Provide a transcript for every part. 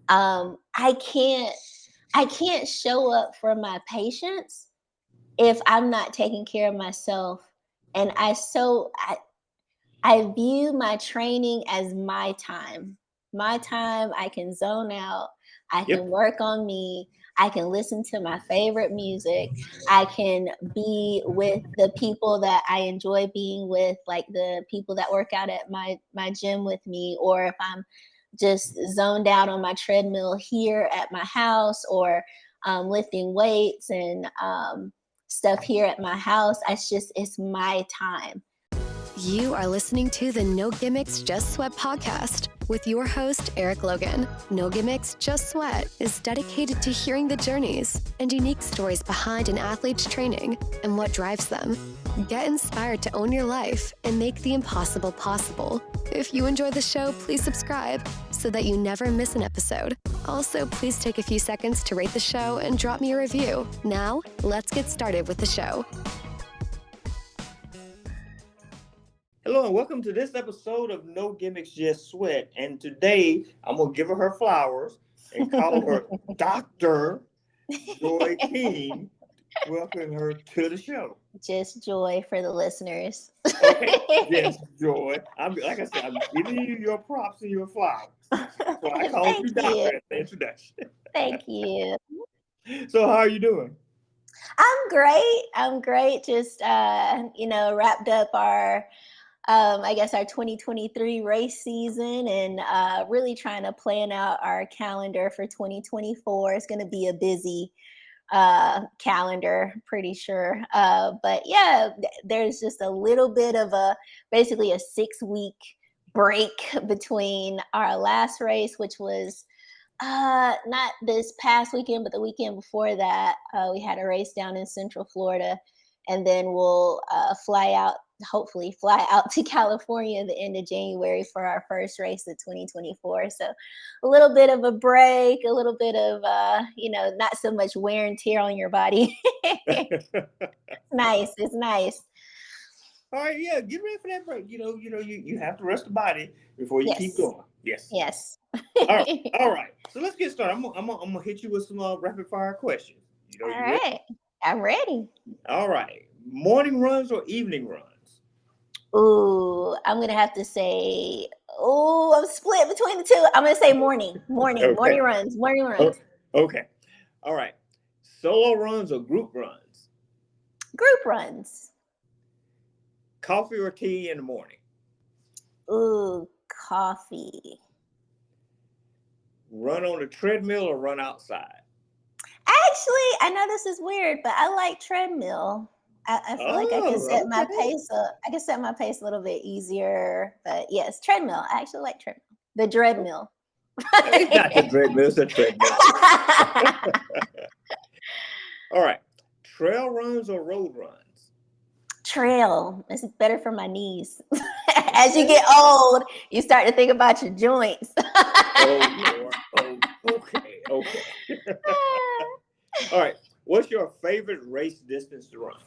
I can't show up for my patients if I'm not taking care of myself. And I view my training as my time. My time, I can zone out, I can Yep. work on me, I can listen to my favorite music, I can be with the people that I enjoy being with, like the people that work out at my gym with me, or if I'm just zoned out on my treadmill here at my house, or lifting weights and stuff here at my house. It's my time. You are listening to the No Gimmicks, Just Sweat podcast with your host, Eric Logan. No Gimmicks, Just Sweat is dedicated to hearing the journeys and unique stories behind an athlete's training and what drives them. Get inspired to own your life and make the impossible possible. If you enjoy the show, please subscribe so that you never miss an episode. Also, please take a few seconds to rate the show and drop me a review. Now, let's get started with the show. Hello and welcome to this episode of No Gimmicks, Just Sweat. And today I'm going to give her flowers and call her Dr. Joy King. Welcome her to the show. Just Joy for the listeners. Okay, yes, Joy. Like I said, I'm giving you your props and your flowers. So I call you Doctor in the introduction. Thank you. So how are you doing? I'm great. Just, wrapped up our 2023 race season, and really trying to plan out our calendar for 2024. It's going to be a busy calendar, pretty sure. But yeah, there's just a little bit of basically a 6-week break between our last race, which was not this past weekend, but the weekend before that. We had a race down in Central Florida, and then we'll hopefully fly out to California at the end of January for our first race of 2024. So a little bit of a break, a little bit of, not so much wear and tear on your body. Nice. It's nice. All right, yeah, get ready for that break. You have to rest the body before you keep going. Yes. All right. So let's get started. I'm gonna hit you with some rapid fire questions. All right. Ready? I'm ready. All right. Morning runs or evening runs? Ooh, I'm going to have to say, I'm split between the two. I'm going to say morning. Okay. Morning runs. Okay. All right. Solo runs or group runs? Group runs. Coffee or tea in the morning? Ooh, coffee. Run on the treadmill or run outside? Actually, I know this is weird, but I like treadmill. I feel like I can set my pace up. I can set my pace a little bit easier. But yes, treadmill. I actually like treadmill. The dreadmill. It's not the dreadmill, it's a treadmill. All right. Trail runs or road runs? Trail. It's better for my knees. As you get old, you start to think about your joints. Oh, Lord. Okay. All right. What's your favorite race distance to run?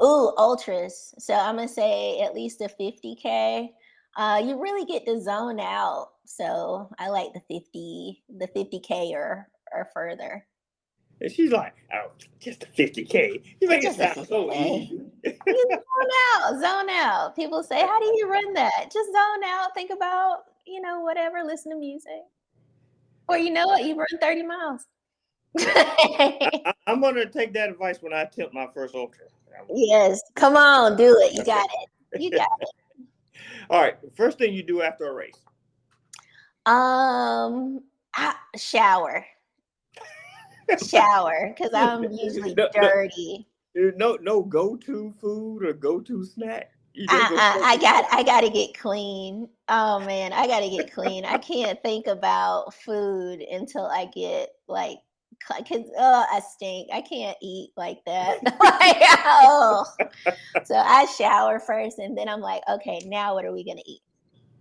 Ooh, ultras. So I'm going to say at least a 50K. You really get to zone out. So I like the 50K or further. And she's like, oh, just a 50K. You make it sound so easy. You zone out. People say, how do you run that? Just zone out. Think about, whatever, listen to music. Or you know what? You run 30 miles. I'm going to take that advice when I attempt my first ultra. Yes. Come on, do it. You got it. All right. First thing you do after a race? Shower. Because I'm usually dirty. No go-to food or go-to snack? I gotta get clean. Oh man, I gotta get clean. I can't think about food until I get because I stink. I can't eat like that. So I shower first, and then I'm like, okay, now what are we gonna eat?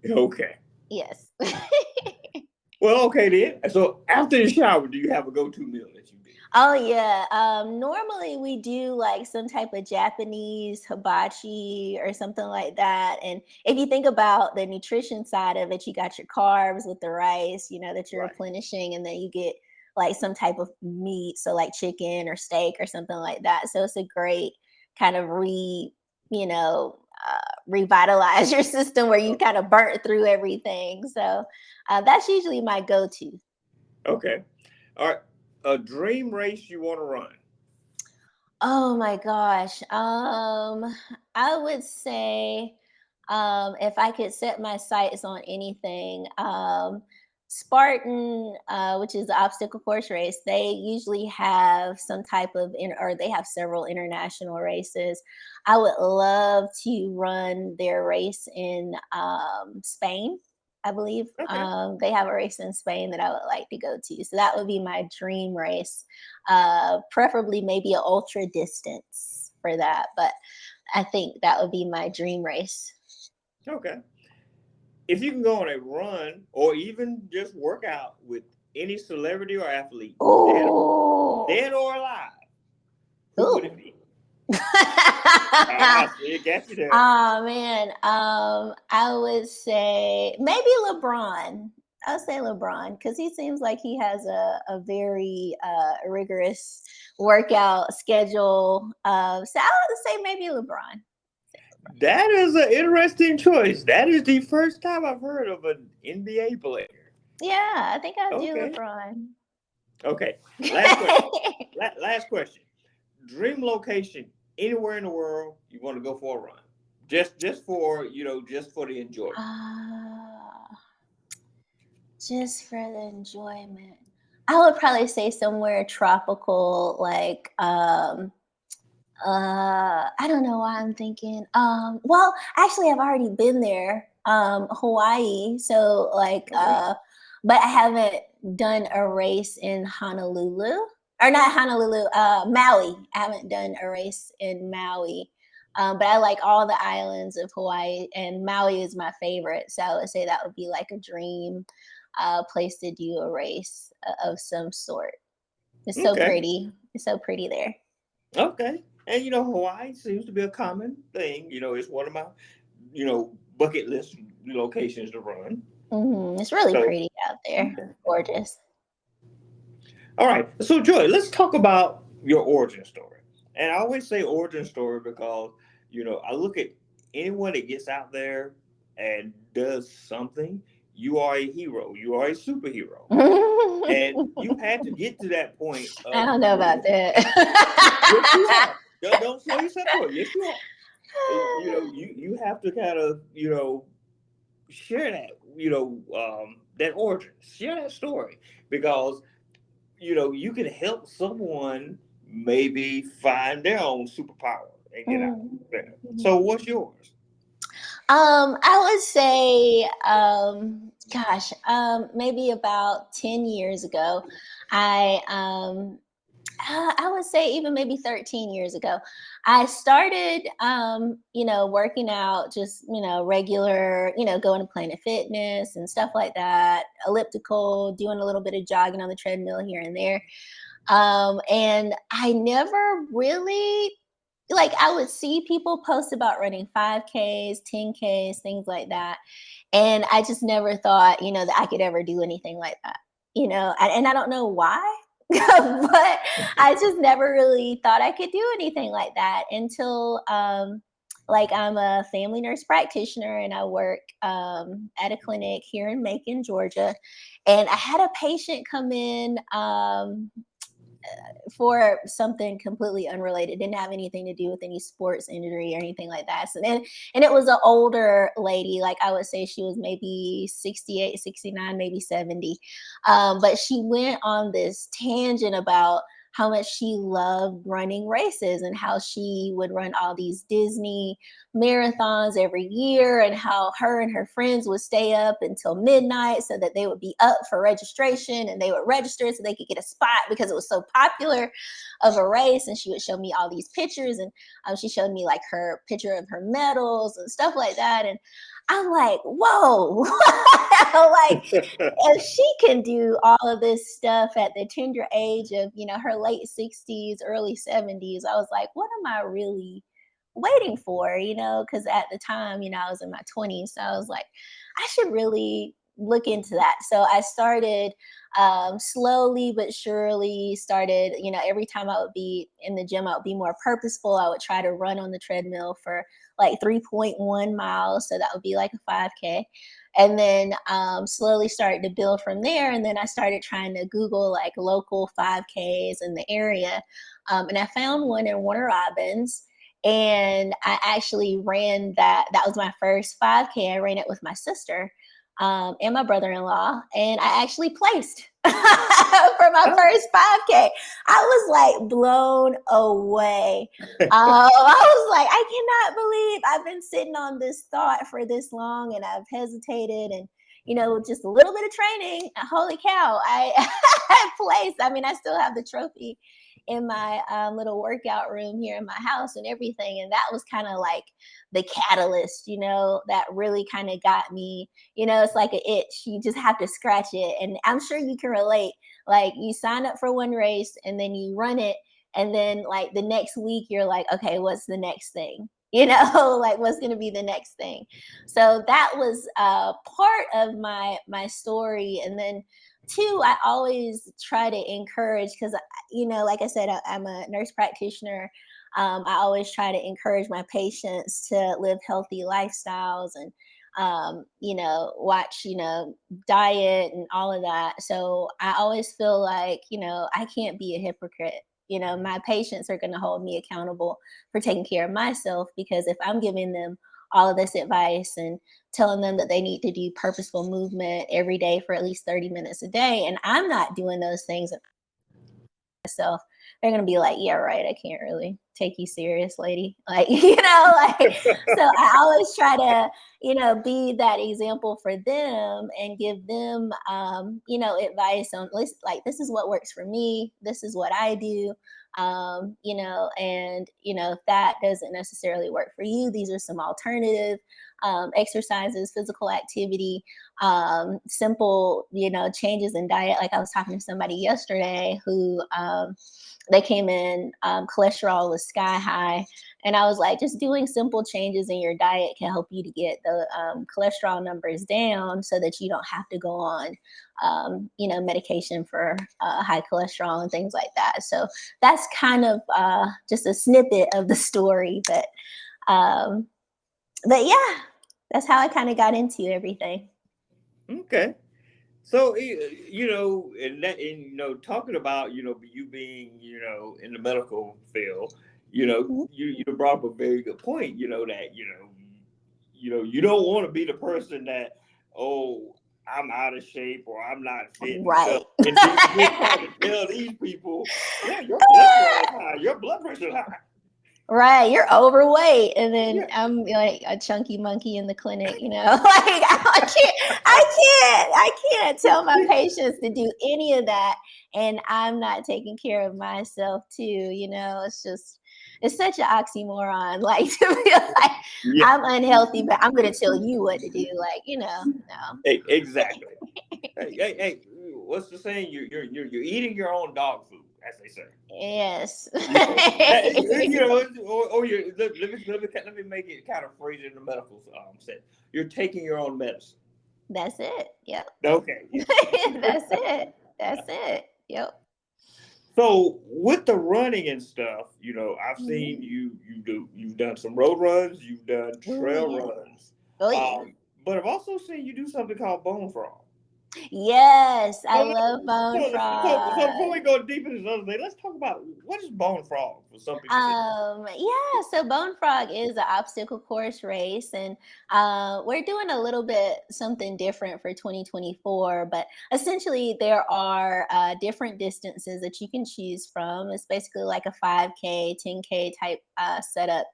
Okay. Yes. Well, okay then. So after the shower, do you have a go-to meal that you do? Oh yeah. Normally we do like some type of Japanese hibachi or something like that. And if you think about the nutrition side of it, you got your carbs with the rice, that you're Right. replenishing, and then you get like some type of meat, so like chicken or steak or something like that. So it's a great kind of you know, revitalize your system where you kind of burnt through everything. So that's usually my go-to. Okay. All right. A dream race you want to run? Oh my gosh. I would say, if I could set my sights on anything, Spartan, which is the obstacle course race, they usually have some type of or they have several international races. I would love to run their race in Spain. I believe Okay. they have a race in Spain that I would like to go to. So that would be my dream race. Preferably maybe an ultra distance for that, but I think that would be my dream race. Okay. If you can go on a run or even just work out with any celebrity or athlete, Oh, dead or alive, who would it ooh. be? Ah, see, it got you there. Oh man, I would say maybe LeBron. I would say LeBron because he seems like he has a very rigorous workout schedule. So I would say maybe LeBron. That is an interesting choice. That is the first time I've heard of an NBA player. Yeah, I think I'll do Okay. LeBron. Okay. Last question. Last question. Dream location anywhere in the world you want to go for a run. Just for, just for the enjoyment. Just for the enjoyment. I would probably say somewhere tropical, like I don't know why I'm thinking. Well, actually I've already been there, Hawaii. So like Okay. but I haven't done a race in Honolulu. Or not Honolulu, Maui. I haven't done a race in Maui. But I like all the islands of Hawaii, and Maui is my favorite. So I would say that would be like a dream place to do a race of some sort. It's so Okay. pretty. It's so pretty there. Okay. And Hawaii seems to be a common thing. It's one of my, bucket list locations to run. It's really So, pretty out there. okay. Gorgeous. All right. So, Joy, let's talk about your origin story. And I always say origin story because, I look at anyone that gets out there and does something, you are a hero. You are a superhero. And you had to get to that point I of don't know about yes, you that. are. Don't sell yourself short. Yes, you are. You have to kind of, share that, that origin. Share that story because you can help someone maybe find their own superpower and get out there. So what's yours? I would say, gosh, maybe about 10 years ago, I I would say even maybe 13 years ago, I started, working out just, regular, going to Planet Fitness and stuff like that, elliptical, doing a little bit of jogging on the treadmill here and there. And I never really, like, I would see people post about running 5Ks, 10Ks, things like that. And I just never thought, that I could ever do anything like that, and I don't know why. But I just never really thought I could do anything like that until like I'm a family nurse practitioner and I work at a clinic here in Macon, Georgia. And I had a patient come in for something completely unrelated, didn't have anything to do with any sports injury or anything like that. So and it was an older lady, like I would say she was maybe 68, 69, maybe 70. But she went on this tangent about how much she loved running races and how she would run all these Disney marathons every year, and how her and her friends would stay up until midnight so that they would be up for registration and they would register so they could get a spot because it was so popular of a race. And she would show me all these pictures, and she showed me like her picture of her medals and stuff like that. And I'm like, whoa, like if she can do all of this stuff at the tender age of, her late 60s, early 70s, I was like, what am I really waiting for? Because at the time, I was in my 20s. So I was like, I should really look into that. So I started slowly but surely started, every time I would be in the gym, I would be more purposeful. I would try to run on the treadmill for like 3.1 miles. So that would be like a 5K. And then slowly started to build from there. And then I started trying to Google like local 5Ks in the area. And I found one in Warner Robins. And I actually ran that. That was my first 5K. I ran it with my sister and my brother-in-law, and I actually placed for my first 5K. I was like blown away. I was like, I cannot believe I've been sitting on this thought for this long, and I've hesitated, and just a little bit of training. Holy cow! I placed. I mean, I still have the trophy in my little workout room here in my house and everything, and that was kind of like the catalyst, that really kind of got me. It's like an itch. You just have to scratch it. And I'm sure you can relate. Like you sign up for one race and then you run it. And then like the next week, you're like, okay, what's the next thing? Like what's going to be the next thing? So that was part of my story. And then two, I always try to encourage, because, like I said, I'm a nurse practitioner. I always try to encourage my patients to live healthy lifestyles and watch, diet and all of that. So I always feel like, I can't be a hypocrite. My patients are going to hold me accountable for taking care of myself, because if I'm giving them all of this advice and telling them that they need to do purposeful movement every day for at least 30 minutes a day, and I'm not doing those things myself, they're going to be like, yeah, right, I can't really take you serious, lady. Like, so I always try to, be that example for them and give them, advice on, like, this is what works for me. This is what I do. And, if that doesn't necessarily work for you, these are some alternative exercises, physical activity, simple, changes in diet. Like I was talking to somebody yesterday who, they came in, cholesterol was sky high. And I was like, just doing simple changes in your diet can help you to get the cholesterol numbers down so that you don't have to go on, medication for high cholesterol and things like that. So that's kind of just a snippet of the story. But yeah, that's how I kind of got into everything. Okay. So, talking about, you being, in the medical field, Mm-hmm. you brought up a very good point, that, you don't want to be the person that, oh, I'm out of shape or I'm not fit and Right. stuff. And then you're trying to tell these people, yeah, your cholesterol is high, your blood pressure is high. Right, you're overweight, and then Yeah. I'm like a chunky monkey in the clinic, like I can't tell my patients to do any of that, and I'm not taking care of myself too. It's such an oxymoron, like to be like Yeah. I'm unhealthy, but I'm gonna tell you what to do, no. Hey, exactly. Hey, what's the saying? You're eating your own dog food, as they say. Yes. Let me make it kind of phrase in the medical sense. You're taking your own medicine. That's it. Yep. Okay. That's it. Yep. So with the running and stuff, I've Mhm. seen you've done some road runs, you've done Oh trail yeah. runs, Oh yeah. but I've also seen you do something called Bonefrog. Yes, I So, love so before we Bonefrog. go deep into this other thing, let's talk about what is Bonefrog for some people. Yeah, so Bonefrog is an obstacle course race, and we're doing a little bit something different for 2024. But essentially, there are different distances that you can choose from. It's basically like a 5K, 10K type setup.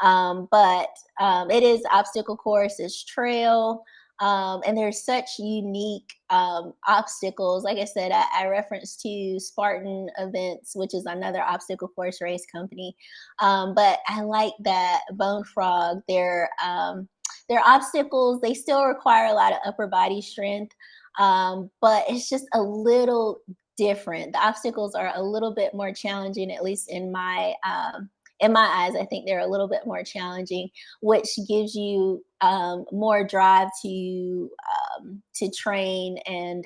But it is obstacle course, it's trail. And there's such unique obstacles. Like I said, I referenced to Spartan Events, which is another obstacle course race company. But I like that Bonefrog, their obstacles, they still require a lot of upper body strength, but it's just a little different. The obstacles are a little bit more challenging, at least in my eyes. I think they're a little bit more challenging, which gives you more drive to train and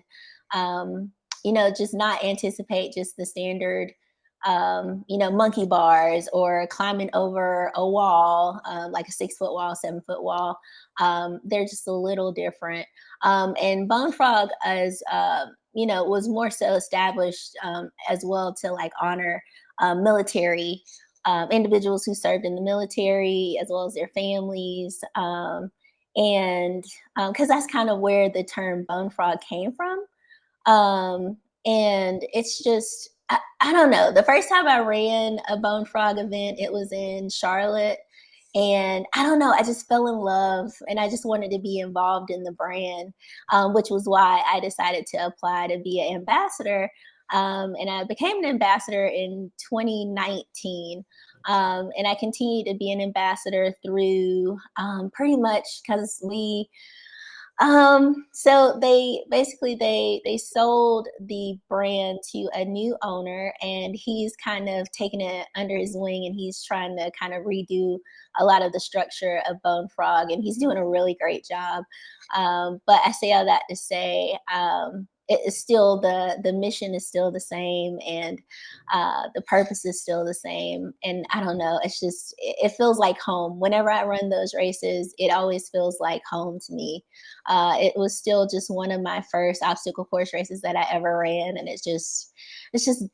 just not anticipate just the standard monkey bars or climbing over a wall, like a 6-foot wall, 7-foot wall. They're just a little different. And Bonefrog was more so established as well to like honor military individuals who served in the military as well as their families. And because that's kind of where the term Bonefrog came from. And it's just, I don't know. The first time I ran a Bonefrog event, it was in Charlotte. And I don't know, I just fell in love and I just wanted to be involved in the brand, which was why I decided to apply to be an ambassador. And I became an ambassador in 2019. And I continued to be an ambassador through pretty much because so they basically they sold the brand to a new owner, and he's kind of taken it under his wing, and he's trying to kind of redo a lot of the structure of Bonefrog, and he's doing a really great job. But I say all that to say, it is still the mission is still the same, and the purpose is still the same. And I don't know, it's just, it feels like home. Whenever I run those races, it always feels like home to me. It was still just one of my first obstacle course races that I ever ran, and it's just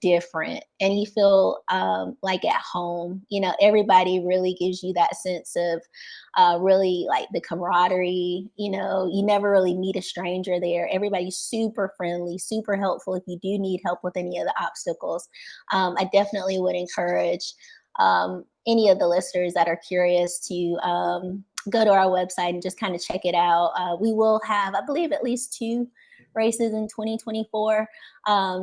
different, and you feel like at home. Everybody really gives you that sense of really like the camaraderie. You never really meet a stranger there. Everybody's super friendly, super helpful if you do need help with any of the obstacles. I definitely would encourage any of the listeners that are curious to go to our website and just kind of check it out. We will have, I believe, at least 2 races in 2024.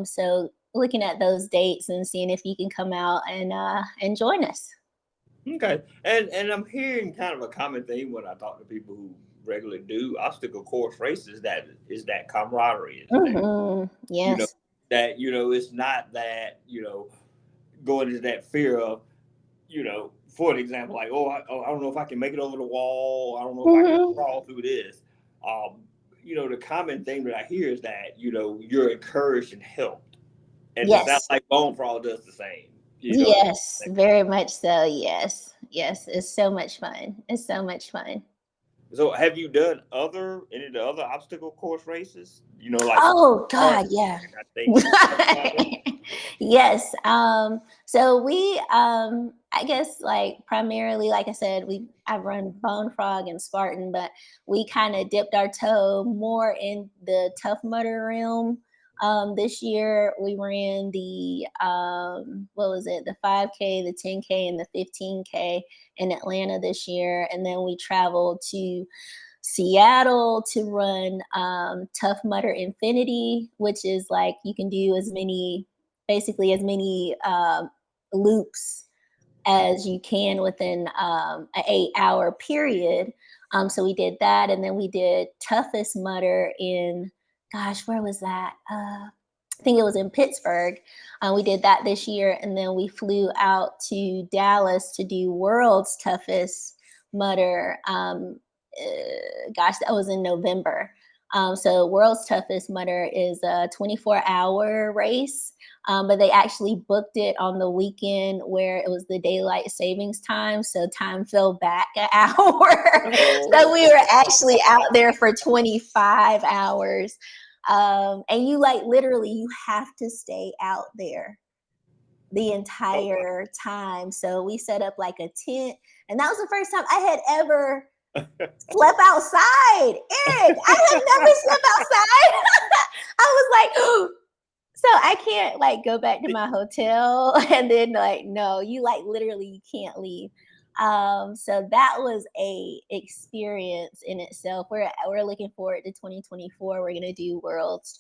So looking at those dates and seeing if you can come out and join us. Okay. And I'm hearing kind of a common theme when I talk to people who regularly do obstacle course races, that is that camaraderie. Yes. That, it's not that, going into that fear of, for an example, like, I don't know if I can make it over the wall. I don't know if I can crawl through this. The common thing that I hear is that, you're encouraged and helped. And it sounds like Bonefrog does the same. Yes, very much so. Yes. It's so much fun. So have you done any of the other obstacle course races? Like, oh God, yeah. Yes. So we I guess like primarily, like I said, I've run Bonefrog and Spartan, but we kind of dipped our toe more in the Tough Mudder realm. This year we ran the what was it, the 5K, the 10K, and the 15K in Atlanta this year. And then we traveled to Seattle to run Tough Mudder Infinity, which is like you can do as many loops as you can within an 8-hour period. So we did that, and then we did Toughest Mudder in, gosh, where was that? I think it was in Pittsburgh. We did that this year, and then we flew out to Dallas to do World's Toughest Mudder. Gosh, that was in November. So World's Toughest Mudder is a 24-hour race, but they actually booked it on the weekend where it was the daylight savings time, so time fell back an hour. So we were actually out there for 25 hours. And you literally, you have to stay out there the entire time. So we set up like a tent, and that was the first time I had ever slept outside. Eric, I had never slept outside. I was like, so I can't go back to my hotel, and then no, you literally you can't leave. So that was a experience in itself. We're looking forward to 2024. We're gonna do World's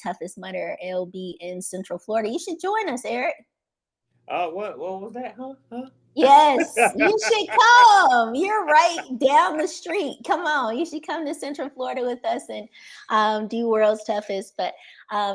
Toughest Mudder. It'll be in Central Florida. You should join us, Eric. What was that? Huh? Yes, you should come. You're right down the street. Come on, you should come to Central Florida with us and do World's Toughest. But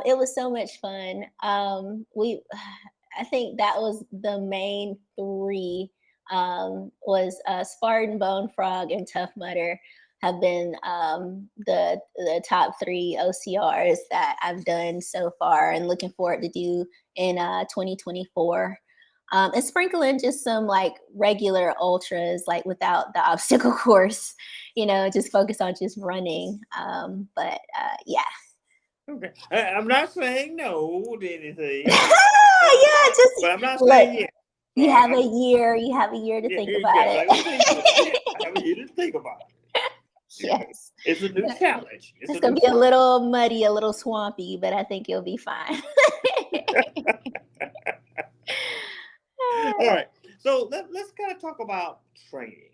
it was so much fun. I think that was the main three. Was Spartan, Bonefrog, and Tough Mudder have been the top three OCRs that I've done so far, and looking forward to do in 2024. And sprinkling just some like regular ultras, like without the obstacle course, just focus on just running. Yeah. Okay. I'm not saying no to anything. Yeah, just but I'm not saying yes. You have a year. You have a year to think about it. I have a year to think about it. Yes. It's a new challenge. It's going to be a little muddy, a little swampy, but I think you'll be fine. All right. So let's kind of talk about training.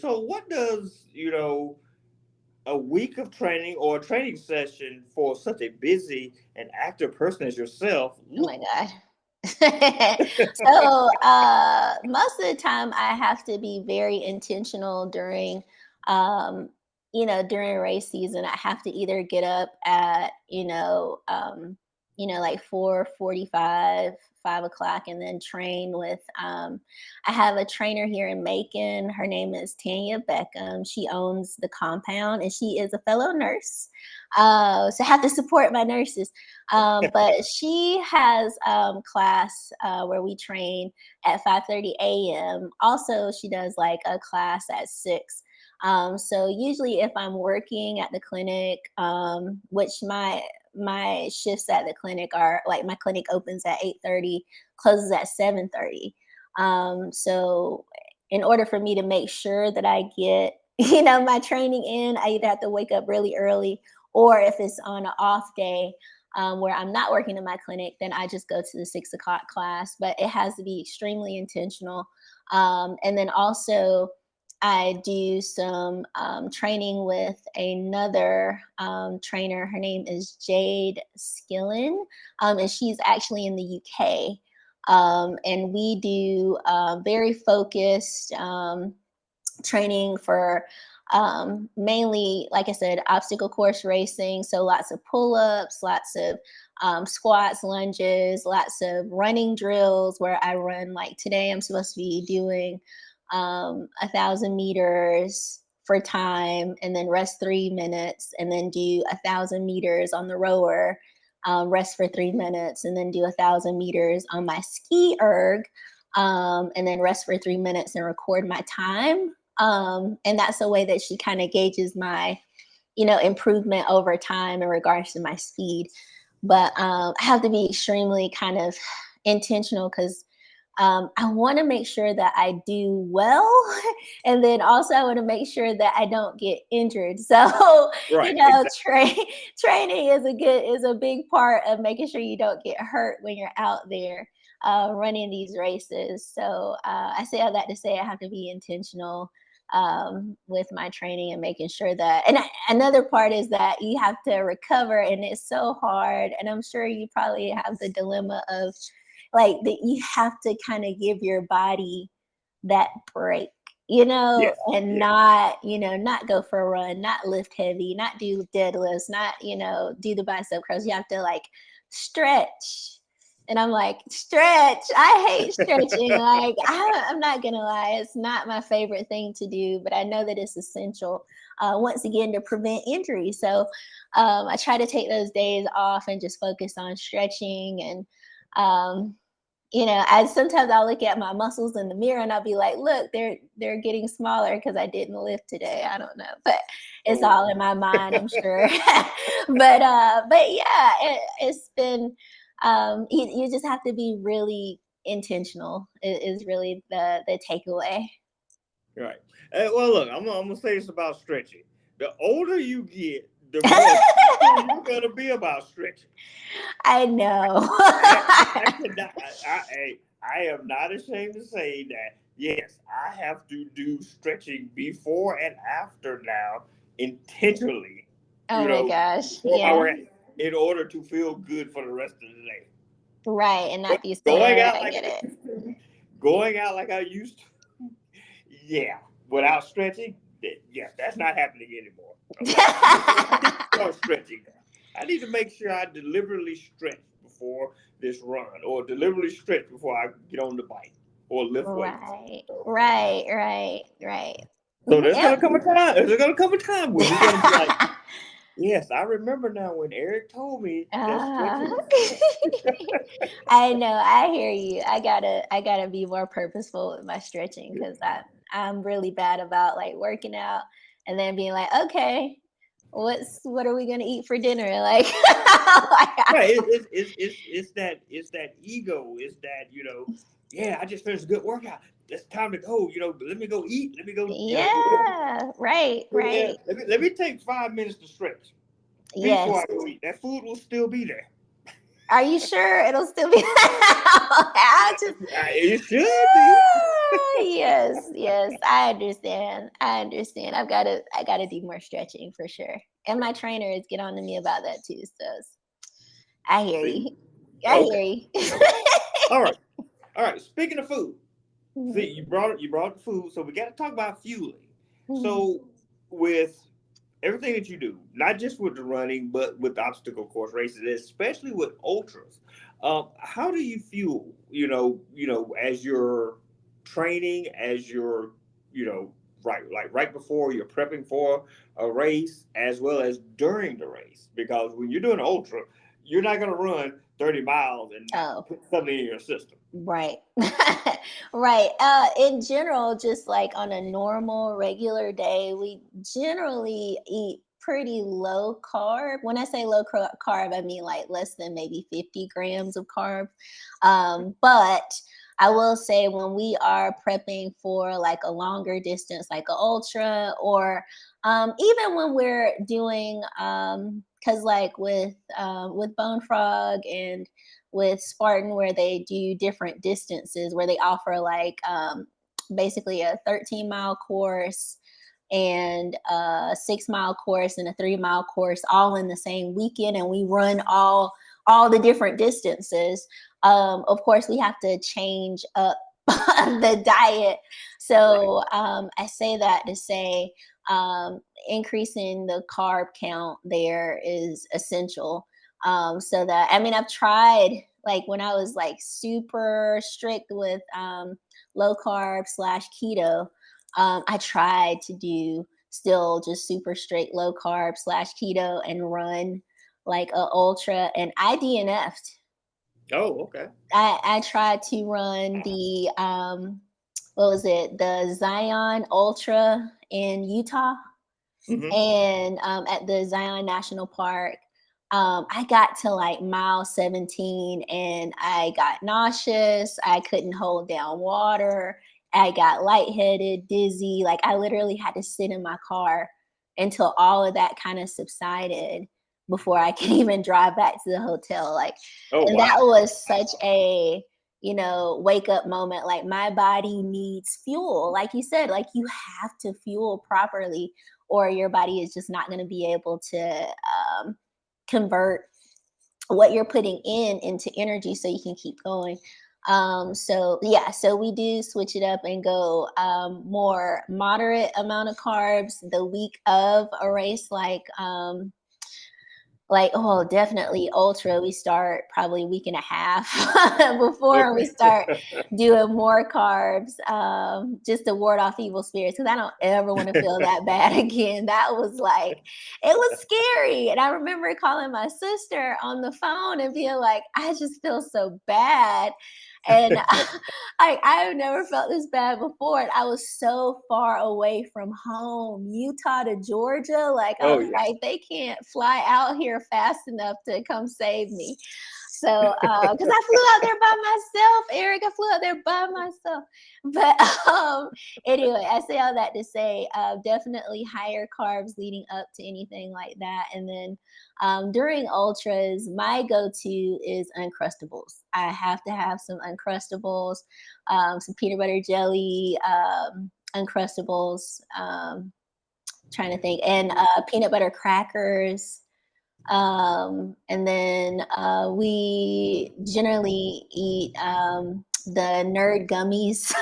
What does, a week of training or a training session for such a busy and active person as yourself? Oh my God. So most of the time I have to be very intentional during during race season. I have to either get up at like 4:45, 5 o'clock, and then train with I have a trainer here in Macon. Her name is Tanya Beckham. She owns the compound and she is a fellow nurse. So I have to support my nurses. But she has class where we train at 5:30 a.m. Also, she does like a class at 6. So usually if I'm working at the clinic, which my shifts at the clinic are like, my clinic opens at 8:30, closes at 7:30. So in order for me to make sure that I get, my training in, I either have to wake up really early, or if it's on an off day, where I'm not working in my clinic, then I just go to the 6 o'clock class. But it has to be extremely intentional. And then also, I do some training with another trainer. Her name is Jade Skillen, and she's actually in the UK. And we do very focused training for mainly, like I said, obstacle course racing. So lots of pull-ups, lots of squats, lunges, lots of running drills where I run. Like today, I'm supposed to be doing 1,000 meters for time, and then rest 3 minutes, and then do 1,000 meters on the rower, rest for 3 minutes, and then do 1,000 meters on my ski erg, and then rest for 3 minutes and record my time. And that's a way that she kind of gauges my, improvement over time in regards to my speed. But I have to be extremely kind of intentional, because I want to make sure that I do well, and then also I want to make sure that I don't get injured. So, right. Training is a big part of making sure you don't get hurt when you're out there running these races. So I say all that to say I have to be intentional with my training and making sure that. And another part is that you have to recover, and it's so hard. And I'm sure you probably have the dilemma of, like, that you have to kind of give your body that break, Yes. and not go for a run, not lift heavy, not do deadlifts, not, do the bicep curls. You have to like stretch. And I'm like, stretch. I hate stretching. Like, I'm not going to lie. It's not my favorite thing to do, but I know that it's essential, once again, to prevent injury. So I try to take those days off and just focus on stretching. And sometimes I'll look at my muscles in the mirror and I'll be like, look, they're getting smaller because I didn't lift today. I don't know, but it's all in my mind, I'm sure. but yeah, it's been, you just have to be really intentional is really the takeaway. Right. Well, look, I'm gonna say this about stretching. The older you get, the more you're gonna be about stretching. I know. I am not ashamed to say that, yes, I have to do stretching before and after now intentionally. Oh my gosh. Yeah. In order to feel good for the rest of the day. Right, and not be Going scared. out I like get it. going out like I used to, yeah, without stretching, yeah, that's not happening anymore. I need to start stretching. I need to make sure I deliberately stretch before this run, or deliberately stretch before I get on the bike or lift weights. Right, right. So there's Yep. gonna come a time. There's gonna come a time when we're gonna be like, yes, I remember now when Eric told me that stretching. I know. I hear you. I gotta be more purposeful with my stretching because I'm really bad about like working out and then being like, okay, what are we gonna eat for dinner? Like, Right, it's that ego. It's that, yeah, I just finished a good workout. It's time to go. Let me go eat. Let me go. yeah, right, Yeah, right. let me take 5 minutes to stretch before Yes. I go eat. That food will still be there. Are you sure it'll still be? I just It should be. yes. I understand. I gotta do more stretching for sure. And my trainers get on to me about that too. So I hear See? you. I Okay. hear you. All right. All right. Speaking of food, see, Mhm, you brought the food, so we got to talk about fueling. mhm, So with everything that you do, not just with the running, but with the obstacle course races, especially with ultras. How do you fuel? As you're training, as you're, right before you're prepping for a race, as well as during the race, because when you're doing an ultra, you're not going to run 30 miles and not Oh, put something in your system. right. Right. In general, just like on a normal, regular day, we generally eat pretty low carb. When I say low carb, I mean like less than maybe 50 grams of carb. But I will say when we are prepping for like a longer distance, like an ultra, or even when we're doing, because like with Bonefrog and with Spartan where they do different distances where they offer like basically a 13-mile course and a 6-mile course and a 3-mile course all in the same weekend, and we run all the different distances. Of course we have to change up the diet. Right. So I say that to say increasing the carb count there is essential. So that, I mean, I've tried like when I was like super strict with low carb slash keto. I tried to do still just super straight low carb slash keto and run like a ultra, and I DNF'd. Oh, okay. I tried to run the what was it, the Zion Ultra in Utah, Hmm. and at the Zion National Park. I got to like mile 17 and I got nauseous. I couldn't hold down water. I got lightheaded, dizzy. Like I literally had to sit in my car until all of that kind of subsided before I could even drive back to the hotel. Like, Oh, and that wow. was such a, wake up moment. Like my body needs fuel. Like you said, like you have to fuel properly or your body is just not going to be able to convert what you're putting in into energy so you can keep going. So yeah, so we do switch it up and go more moderate amount of carbs the week of a race, like, oh, definitely ultra. We start probably a week and a half before we Okay. start doing more carbs, just to ward off evil spirits. Because I don't ever want to feel that bad again. That was like, it was scary. And I remember calling my sister on the phone and being like, I just feel so bad. And I've never felt this bad before. And I was so far away from home, Utah to Georgia. Like I Oh, was yeah. like, they can't fly out here fast enough to come save me. So, because I flew out there by myself, Eric, I flew out there by myself. But anyway, I say all that to say, definitely higher carbs leading up to anything like that. And then during ultras, my go-to is Uncrustables. I have to have some Uncrustables, some peanut butter jelly, Uncrustables. Trying to think, and peanut butter crackers. And then we generally eat the nerd gummies.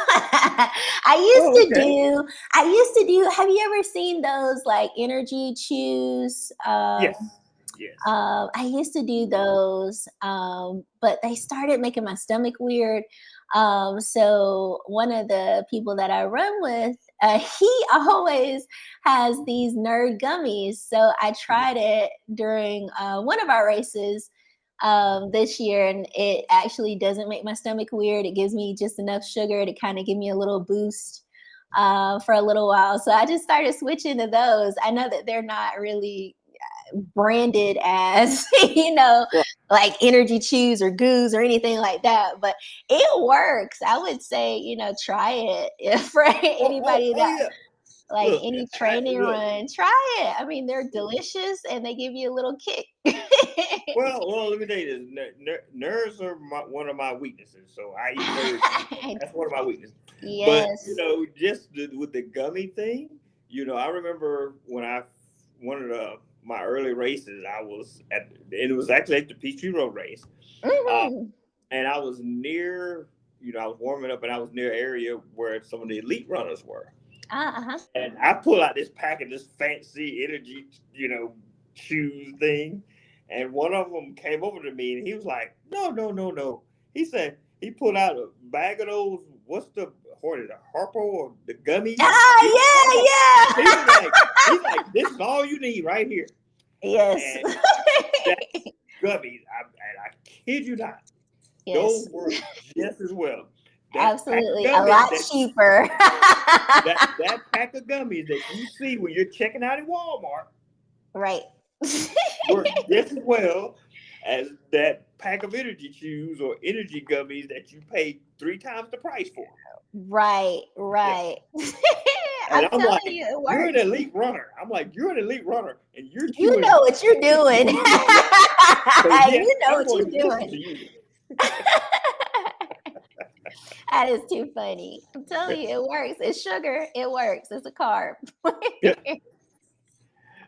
Okay. I used to do, have you ever seen those like energy chews? Yes. Yes. I used to do those, but they started making my stomach weird. So one of the people that I run with, he always has these nerd gummies. So I tried it during one of our races this year, and it actually doesn't make my stomach weird. It gives me just enough sugar to kind of give me a little boost for a little while. So I just started switching to those. I know that they're not really branded as Right. like energy chews or goos or anything like that, but it works. I would say try it if for anybody Oh that yeah. like Look, any training look. run, try it. I mean, they're delicious and they give you a little kick. Well, let me tell you this. Nerves are one of my weaknesses. So I eat nerds. That's one of my weaknesses. But Yes. just with the gummy thing, I remember when one of my early races, I was and it was actually at the Peachtree Road race, uh, Hmm. and I was near. I was warming up, and I was near an area where some of the elite runners were. Uh-huh. And I pull out this pack of this fancy energy, shoes thing. And one of them came over to me and he was like, no, no, no, no. He said he pulled out a bag of those, what is it, Harpo or the gummies? Ah, He, yeah, he was yeah. he's like, this is all you need right here. Yes. And that gummies, and I kid you not, Yes, those work just as well. That pack of absolutely, a gummies lot cheaper. that pack of gummies that you see when you're checking out at Walmart Right. works just as well as that pack of energy chews or energy gummies that you pay 3 times the price for. Right, Yeah. right. And I'm I'm telling like, you, it you're an works. elite runner. I'm like, you're an elite runner and you're You chewing know what you're doing. these gummies. So yes, You know I'm what going you're to listen doing. to you. That is too funny. I'm telling you, it works. It's sugar. It works. It's a carb. Yeah.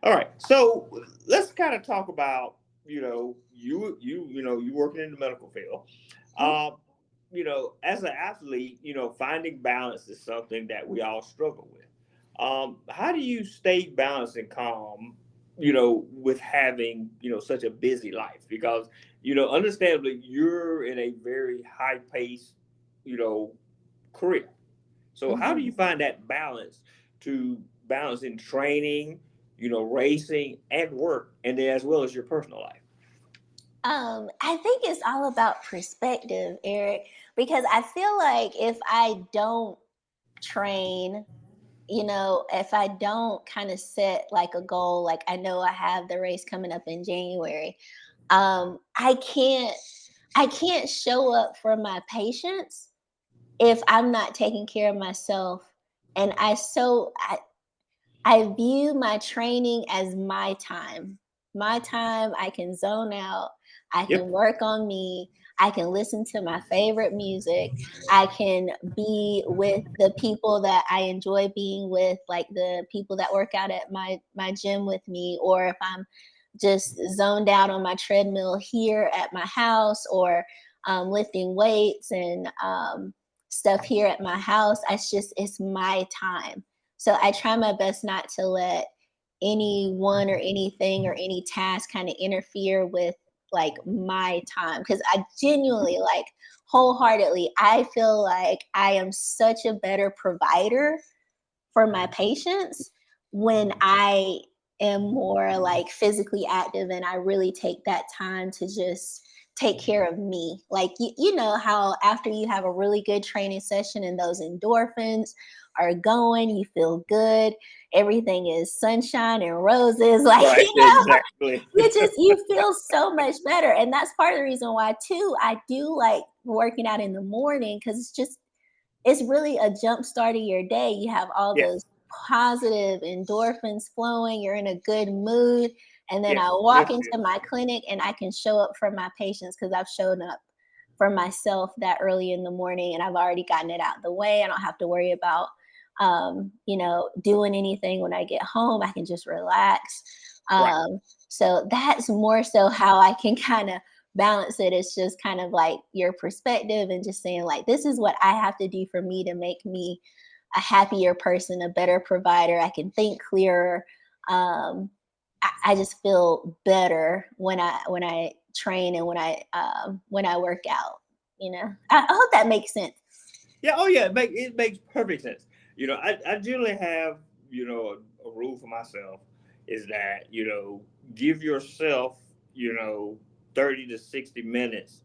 All right. So let's kind of talk about, you working in the medical field. Um, as an athlete, finding balance is something that we all struggle with. How do you stay balanced and calm, with having, such a busy life? Because, understandably, you're in a very high pace, you know, career. So how do you Mhm. find that balance to balance in training, racing and work, and then as well as your personal life? I think it's all about perspective, Eric, because I feel like if I don't train, if I don't kind of set like a goal, like I know I have the race coming up in January, I can't show up for my patients if I'm not taking care of myself. And I view my training as my time. My time, I can zone out, I can Yep. work on me, I can listen to my favorite music, I can be with the people that I enjoy being with, like the people that work out at my gym with me, or if I'm just zoned out on my treadmill here at my house, or lifting weights and stuff here at my house. It's my time. So I try my best not to let anyone or anything or any task kind of interfere with like my time, because I genuinely, like, wholeheartedly, I feel like I am such a better provider for my patients when I am more like physically active and I really take that time to just take care of me. Like, you know how after you have a really good training session and those endorphins are going, you feel good, everything is sunshine and roses. Like, Right. Exactly. you feel so much better. And that's part of the reason why too I do like working out in the morning, because it's really a jump start of your day. You have all Yes. those positive endorphins flowing. You're in a good mood. And then I Yes. walk Yes. into Yes. my clinic and I can show up for my patients because I've shown up for myself that early in the morning and I've already gotten it out the way. I don't have to worry about, doing anything when I get home. I can just relax. Right. Um, So that's more so how I can kind of balance it. It's just kind of like your perspective and just saying like, this is what I have to do for me to make me a happier person, a better provider. I can think clearer. I just feel better when I train and when I work out. I hope that makes sense. Yeah. Oh yeah. It makes perfect sense. I generally have a rule for myself is that give yourself 30 to 60 minutes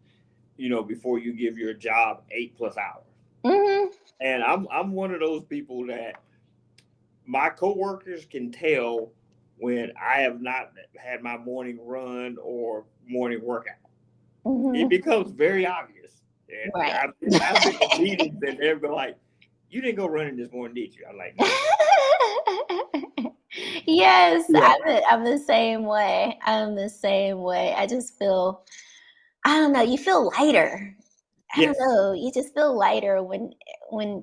before you give your job 8+ hours. Mm-hmm. And I'm one of those people that my coworkers can tell when I have not had my morning run or morning workout. Mm-hmm. It becomes very obvious. And Right. I've been in meetings and they'll be like, "You didn't go running this morning, did you?" I'm like, "No." Yes, Yeah. I'm the same way. I just feel, I don't know, you feel lighter. I don't Yes. know. You just feel lighter when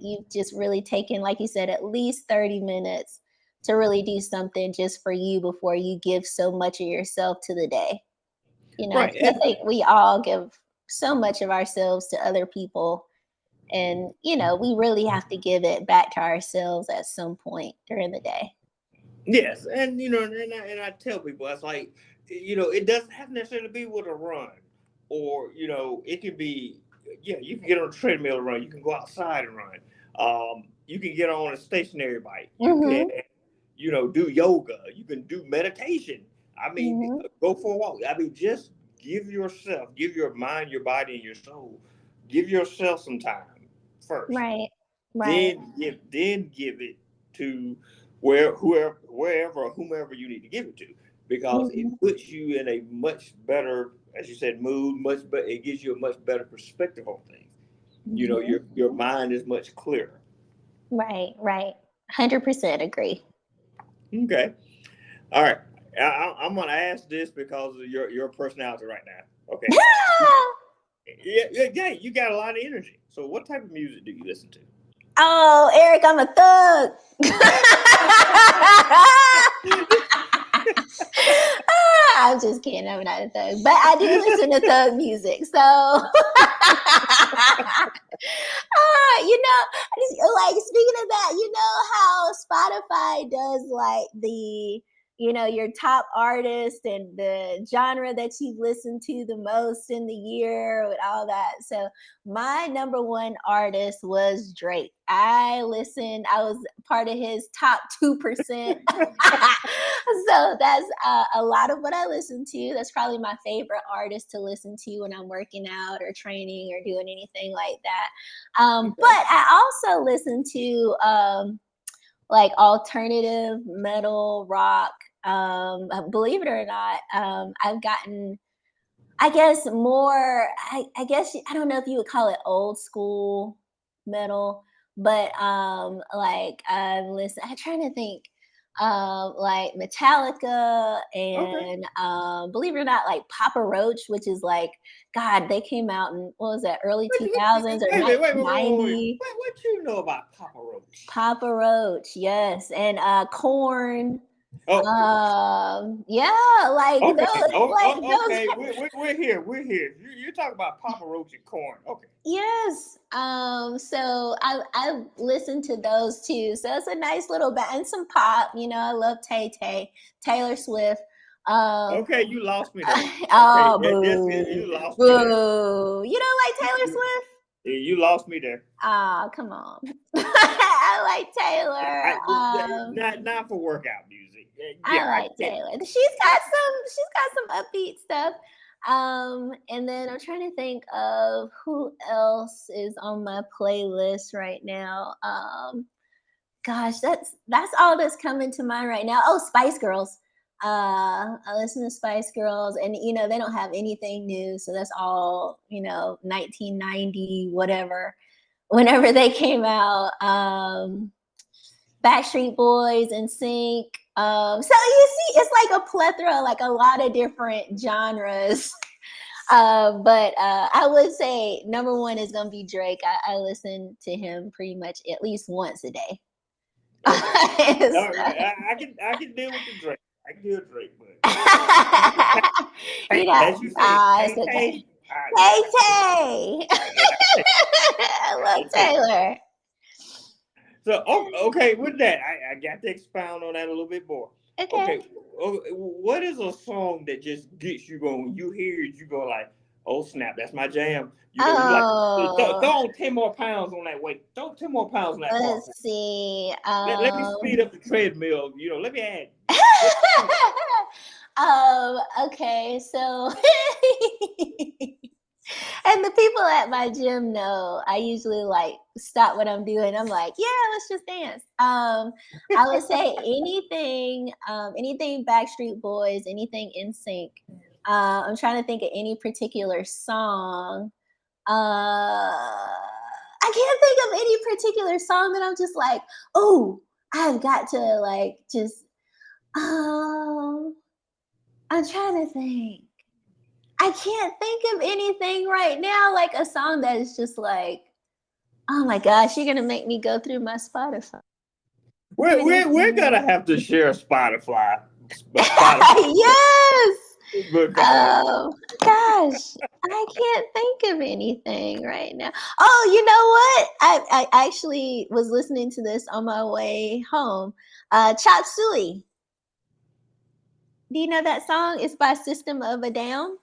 you've just really taken, like you said, at least 30 minutes to really do something just for you before you give so much of yourself to the day. Right. 'Cause I think we all give so much of ourselves to other people, and we really have to give it back to ourselves at some point during the day. Yes, and I tell people it's like it doesn't have to necessarily be with a run, or it can be you can get on a treadmill and run, you can go outside and run, you can get on a stationary bike, you can Mm-hmm. do yoga, you can do meditation. I mean, Mm-hmm. go for a walk. I mean, just give your mind, your body, and your soul, give yourself some time first. Right. Right. Then give it to wherever or whomever you need to give it to, because it Mm-hmm. puts you in a much better, as you said, mood. Much better. It gives you a much better perspective on things. Mm-hmm. Your mind is much clearer. Right. Right. 100% agree. Okay. All right. I'm gonna ask this because of your personality right now. Okay. Yeah. You got a lot of energy. So, what type of music do you listen to? Oh, Eric, I'm a thug. I'm just kidding. I'm not a thug, but I do listen to thug music. So, like speaking of that, how Spotify does like the, your top artist and the genre that you've listened to the most in the year with all that. So my number one artist was Drake. I was part of his top 2%. So that's a lot of what I listen to. That's probably my favorite artist to listen to when I'm working out or training or doing anything like that. But I also listen to like alternative metal, rock. Believe it or not, I've gotten, I guess, more, I guess, I don't know if you would call it old school metal, but like I'm trying to think, like Metallica Okay. and believe it or not, like Papa Roach, which is like, God, they came out in, what was that, early 2000s or Wait, 1990. What you know about Papa Roach? Papa Roach, yes, and Corn. Oh, Yeah, like okay. those. Okay. We're here. We're here. You're talking about Papa Roach and Corn. Okay. Yes. So I listened to those too. So it's a nice little bit and some pop. I love Taylor Swift. Um, Okay, you lost me there. Okay, oh you boo, lost me there. boo! You don't like Taylor Swift? You lost me there. Oh, come on. I like Taylor. Not for workout music. I Yeah, I like get. Taylor. She's got some upbeat stuff. And then I'm trying to think of who else is on my playlist right now. Gosh, that's all that's coming to mind right now. Oh, Spice Girls. I listen to Spice Girls, and they don't have anything new, so that's all 1990 whatever, whenever they came out. Backstreet Boys and Sync. So you see, it's like a plethora, like a lot of different genres. But I would say number one is gonna be Drake. I listen to him pretty much at least once a day. Okay. All right. I can deal with the Drake. I can do a Drake, but You know, as you say, it's okay. Tay. Tay. I love Taylor. So, okay, with that, I got to expound on that a little bit more. Okay. What is a song that just gets you going? When you hear it, you go like, oh, snap, that's my jam. You know, you like, throw on 10 more pounds on that weight. Throw 10 more pounds on that bar. Let's see. Let me speed up the treadmill. You know, let me add. Okay, so and the people at my gym know I usually like stop what I'm doing. I'm like, yeah, let's just dance. I would say anything Backstreet Boys, anything NSYNC. I'm trying to think of any particular song. I can't think of any particular song that I'm just like, oh, I've got to like just I'm trying to think. I can't think of anything right now, like a song that is just like, oh my gosh, you're gonna make me go through my Spotify. We're gonna have to share Spotify. Yes. Oh gosh, I can't think of anything right now. Oh, you know what? I actually was listening to this on my way home. Chop Suey. Do you know that song? It's by System of a Down.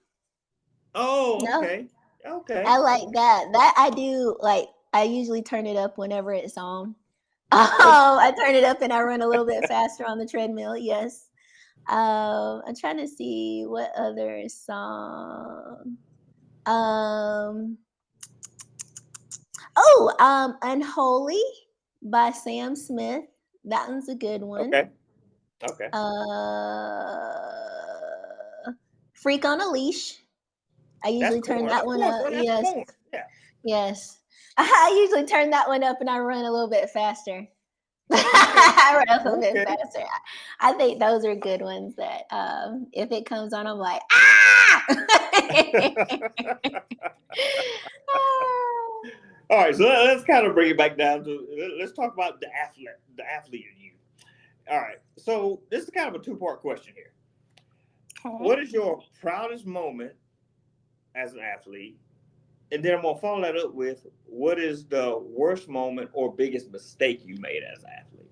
Oh, No? okay. Okay. I like that. That I do like. I usually turn it up whenever it's on. I turn it up and I run a little bit faster on the treadmill. Yes. I'm trying to see what other song. Unholy by Sam Smith. That one's a good one. Okay. Freak on a Leash. I usually turn that one up. Yes. Yeah. Yes. I usually turn that one up and I run a little bit faster. I run a little bit faster. I think those are good ones that if it comes on, I'm like, ah! All right, so let's kind of bring it back down to, let's talk about the athlete in you. All right, so this is kind of a two-part question here. Okay. What is your proudest moment as an athlete? And then I'm going to follow that up with, what is the worst moment or biggest mistake you made as an athlete?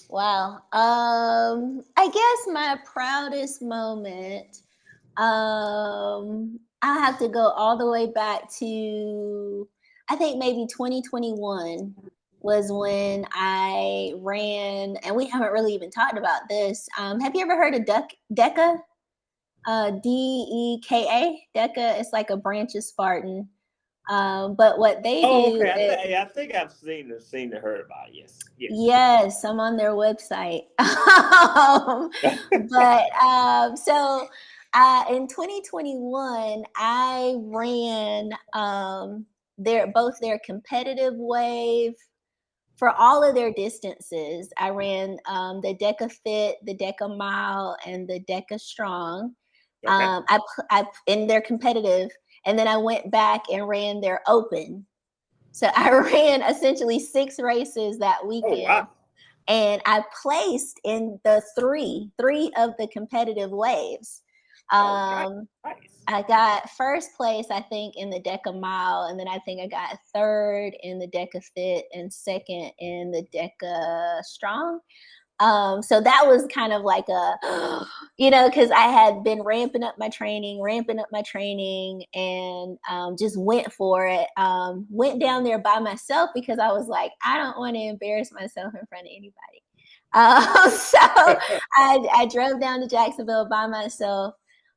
Wow. I guess my proudest moment, I have to go all the way back to, I think maybe 2021 was when I ran, and we haven't really even talked about this. Have you ever heard of DECA? DEKA, DECA. It's like a branch of Spartan. But what they do, okay. I think I've seen or heard about it. Yes, I'm on their website. So in 2021, I ran both their competitive wave for all of their distances. I ran the DECA Fit, the DECA Mile, and the DECA Strong. Okay. I in their competitive, and then I went back and ran their open. So I ran essentially 6 races that weekend. Oh, wow. And I placed in the three of the competitive waves. Nice. I got first place, I think, in the DECA Mile, and then I think I got third in the DECA Fit and second in the DECA Strong. So that was kind of like a, because I had been ramping up my training, and just went for it. Went down there by myself because I was like, I don't want to embarrass myself in front of anybody. So I drove down to Jacksonville by myself,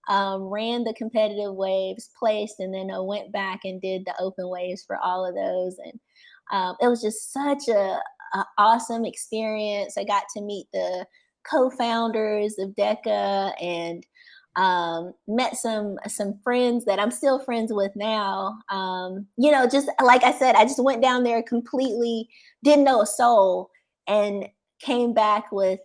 ran the competitive waves, placed, and then I went back and did the open waves for all of those. And it was just such a awesome experience. I got to meet the co-founders of DECA and met some friends that I'm still friends with now. Just like I said, I just went down there completely, didn't know a soul, and came back with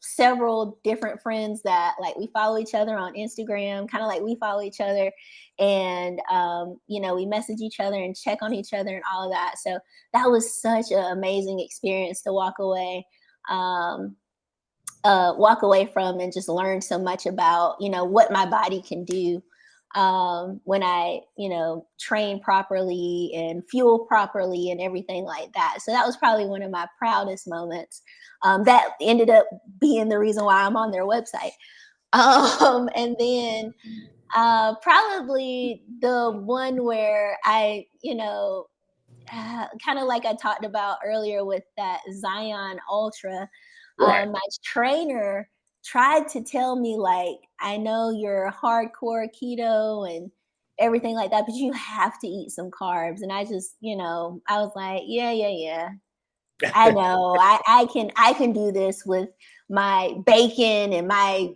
several different friends that like we follow each other on Instagram, kind of like we follow each other, and we message each other and check on each other and all of that. So that was such an amazing experience to walk away. walk away from and just learn so much about, what my body can do when I, train properly and fuel properly and everything like that. So that was probably one of my proudest moments. That ended up being the reason why I'm on their website. And then probably the one where I, kind of like I talked about earlier with that Zion Ultra, Right. my trainer tried to tell me, like, I know you're hardcore keto and everything like that, but you have to eat some carbs. And I just, I was like, yeah. I know I can do this with my bacon and my,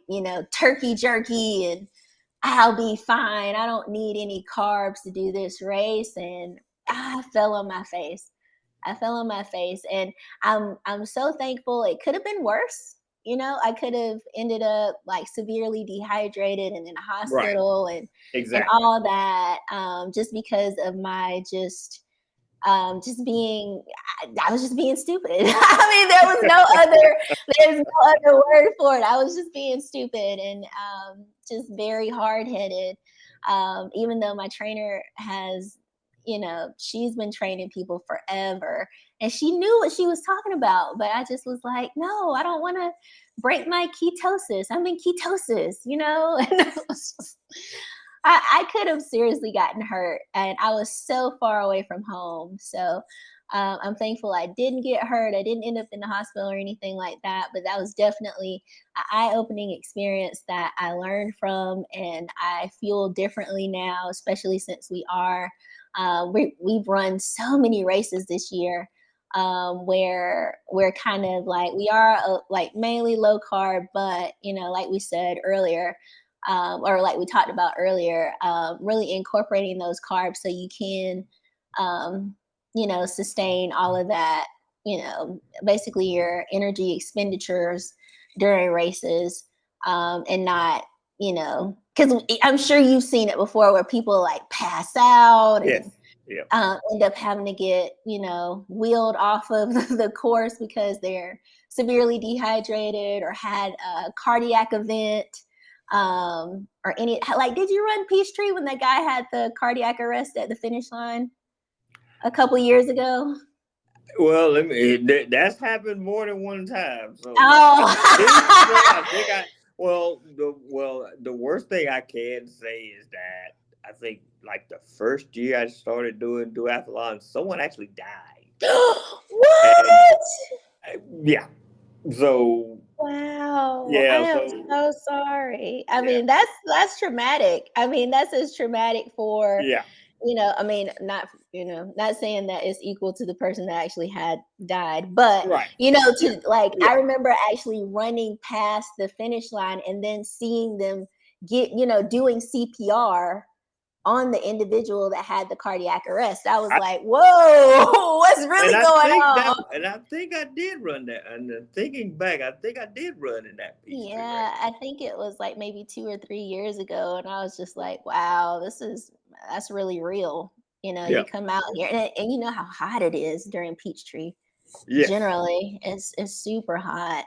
turkey jerky, and I'll be fine. I don't need any carbs to do this race. And I fell on my face. And I'm so thankful. It could have been worse. I could have ended up like severely dehydrated and in a Right. hospital and Exactly. all that, just because of my just being, I was just being stupid. I mean, there's no other word for it. I was just being stupid and just very hard headed. Even though my trainer has, she's been training people forever and she knew what she was talking about, but I just was like, no, I don't want to break my ketosis. I'm in ketosis, and it was just, I could have seriously gotten hurt, and I was so far away from home. So I'm thankful I didn't get hurt. I didn't end up in the hospital or anything like that, but that was definitely an eye-opening experience that I learned from, and I feel differently now, especially since we've run so many races this year, where we're kind of like, we are like mainly low carb, but like we said earlier, or like we talked about earlier, really incorporating those carbs so you can, sustain all of that, basically your energy expenditures during races, and not, because I'm sure you've seen it before where people like pass out and Yes. Yeah. end up having to get, wheeled off of the course because they're severely dehydrated or had a cardiac event. Or any, like, did you run Peachtree when that guy had the cardiac arrest at the finish line a couple years ago? Well, that's happened more than one time. So Oh, I think the worst thing I can say is that I think like the first year I started doing duathlon, someone actually died. what? Yeah. So Wow, I yeah. am So so sorry. I yeah. mean, that's traumatic. I mean, that's as traumatic for, Yeah. I mean, not saying that it's equal to the person that actually had died, but Right. to like, Yeah. I remember actually running past the finish line and then seeing them get, doing CPR on the individual that had the cardiac arrest. I was like, whoa, what's really going on? I think I did run that. And thinking back, I think I did run in that Peachtree Yeah, race. I think it was like maybe 2 or 3 years ago, and I was just like, wow, that's really real. Yeah. You come out here, and you know how hot it is during Peachtree. Yes. Generally, it's super hot.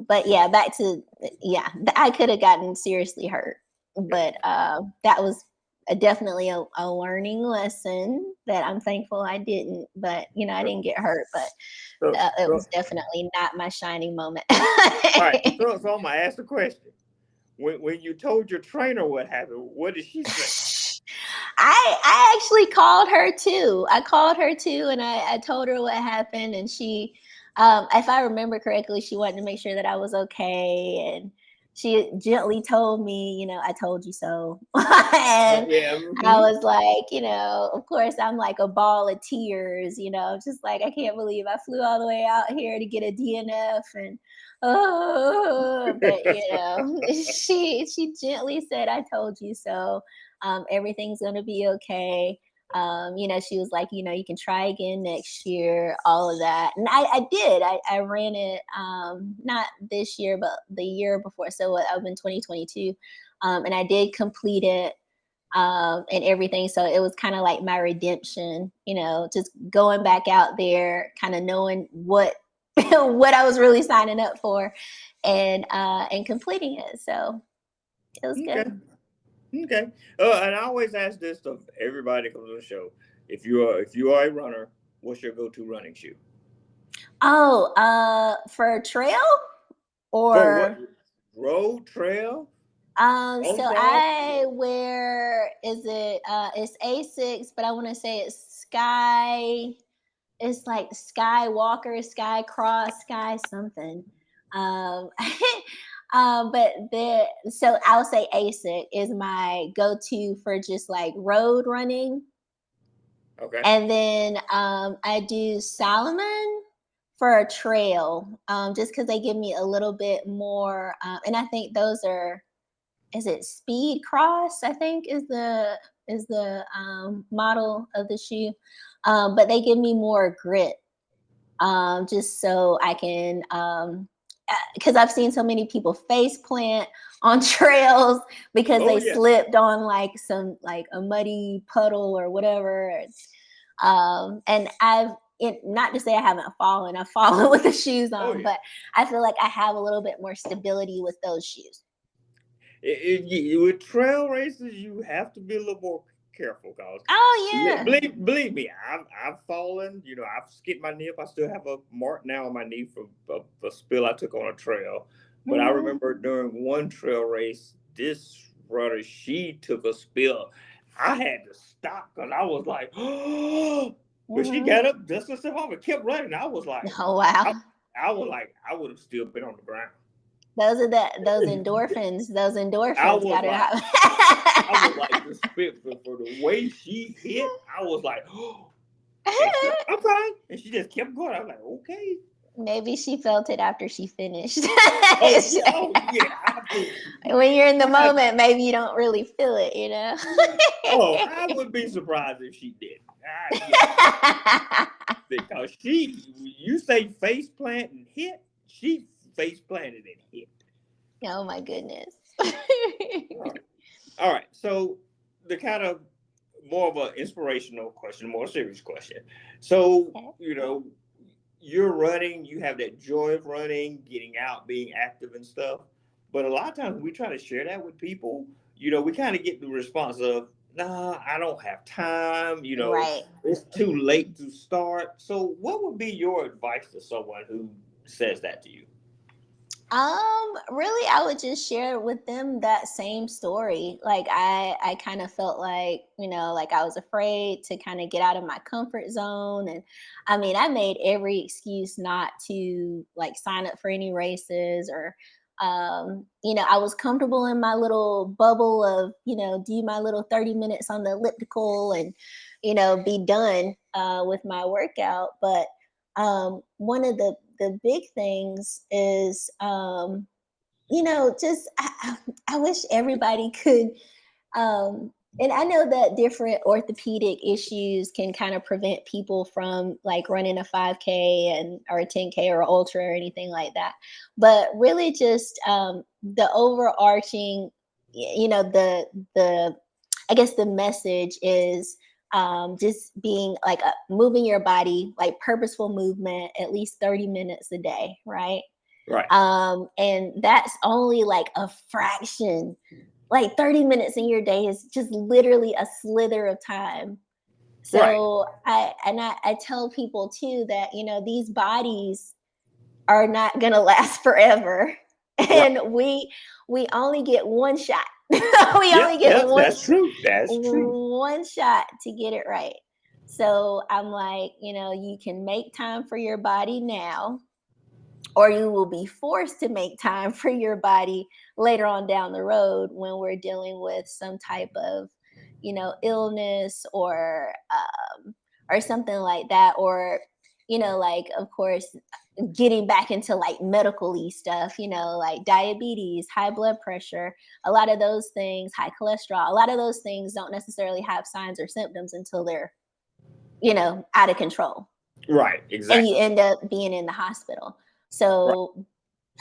But yeah, back to, yeah, I could have gotten seriously hurt, but that was definitely a learning lesson that I'm thankful I didn't. But I didn't get hurt, but So, it so was definitely not my shining moment. all right. So I'm gonna ask the question. When you told your trainer what happened, what did she say? I actually called her too. I called her too, and I told her what happened, and she, if I remember correctly, she wanted to make sure that I was okay, and she gently told me, I told you so. And Yeah. I was like, of course, I'm like a ball of tears, just like, I can't believe I flew all the way out here to get a DNF, and oh, but she gently said, I told you so. Everything's going to be okay. She was like, you can try again next year, all of that. And I did. I ran it, not this year, but the year before. So I've been 2022. And I did complete it, and everything. So it was kind of like my redemption, just going back out there, kind of knowing what what I was really signing up for, and completing it. So it was good. Okay. And I always ask this of everybody that comes on the show: if you are a runner, what's your go-to running shoe? Oh, for trail For what? or Road, trail? so Bonefrog? I wear it's Asics, but I want to say it's Sky. It's like Skywalker, Sky Cross, Sky something. Um, but so I'll say ASIC is my go-to for just like road running. Okay. And then I do Salomon for a trail, just because they give me a little bit more. And I think those are, is it Speed Cross? I think is the model of the shoe, but they give me more grit, just so I can. Because I've seen so many people face plant on trails because Oh they yeah. slipped on like a muddy puddle or whatever. And not to say I haven't fallen, I've fallen with the shoes on, Oh yeah. but I feel like I have a little bit more stability with those shoes. With trail races, you have to be a little more careful, cause Oh yeah. believe me, I've fallen. I've skipped my knee up. I still have a mark now on my knee from a spill I took on a trail. But I remember during one trail race, this runner, she took a spill. I had to stop because I was like, oh. But she got up, dusted herself off, and kept running. I was like, oh wow. I was like, I would have still been on the ground. Those endorphins. Those endorphins got it out. I was like the spit for the way she hit. I was like, oh, I'm fine, and she just kept going. I was like, okay. Maybe she felt it after she finished. Oh yeah. When you're in the moment, maybe you don't really feel it, Oh, I would be surprised if she did. Because you say face plant and hit, she face planted and hit. Oh my goodness. All right. So the kind of more of an inspirational question, more serious question. So, you're running, you have that joy of running, getting out, being active and stuff. But a lot of times we try to share that with people, we kind of get the response of, nah, I don't have time, Right. It's too late to start. So what would be your advice to someone who says that to you? Really, I would just share with them that same story. Like I kind of felt like, like I was afraid to kind of get out of my comfort zone. And I mean, I made every excuse not to like sign up for any races or, I was comfortable in my little bubble of, do my little 30 minutes on the elliptical and, be done with my workout. But one of the big things is just I wish everybody could and I know that different orthopedic issues can kind of prevent people from like running a 5K or a 10K or ultra or anything like that, but really just the overarching, the I guess the message is just being like moving your body, like purposeful movement, at least 30 minutes a day, right? Right. And that's only like a fraction. Like 30 minutes in your day is just literally a slither of time. So I tell people too that these bodies are not gonna last forever, and we only get one shot. We only get one. That's true. That's true. One shot to get it right. So I'm like, you can make time for your body now, or you will be forced to make time for your body later on down the road when we're dealing with some type of, illness or something like that, or like of course getting back into like medical-y stuff, like diabetes, high blood pressure, a lot of those things, high cholesterol, a lot of those things don't necessarily have signs or symptoms until they're, out of control. Right, exactly. And you end up being in the hospital. So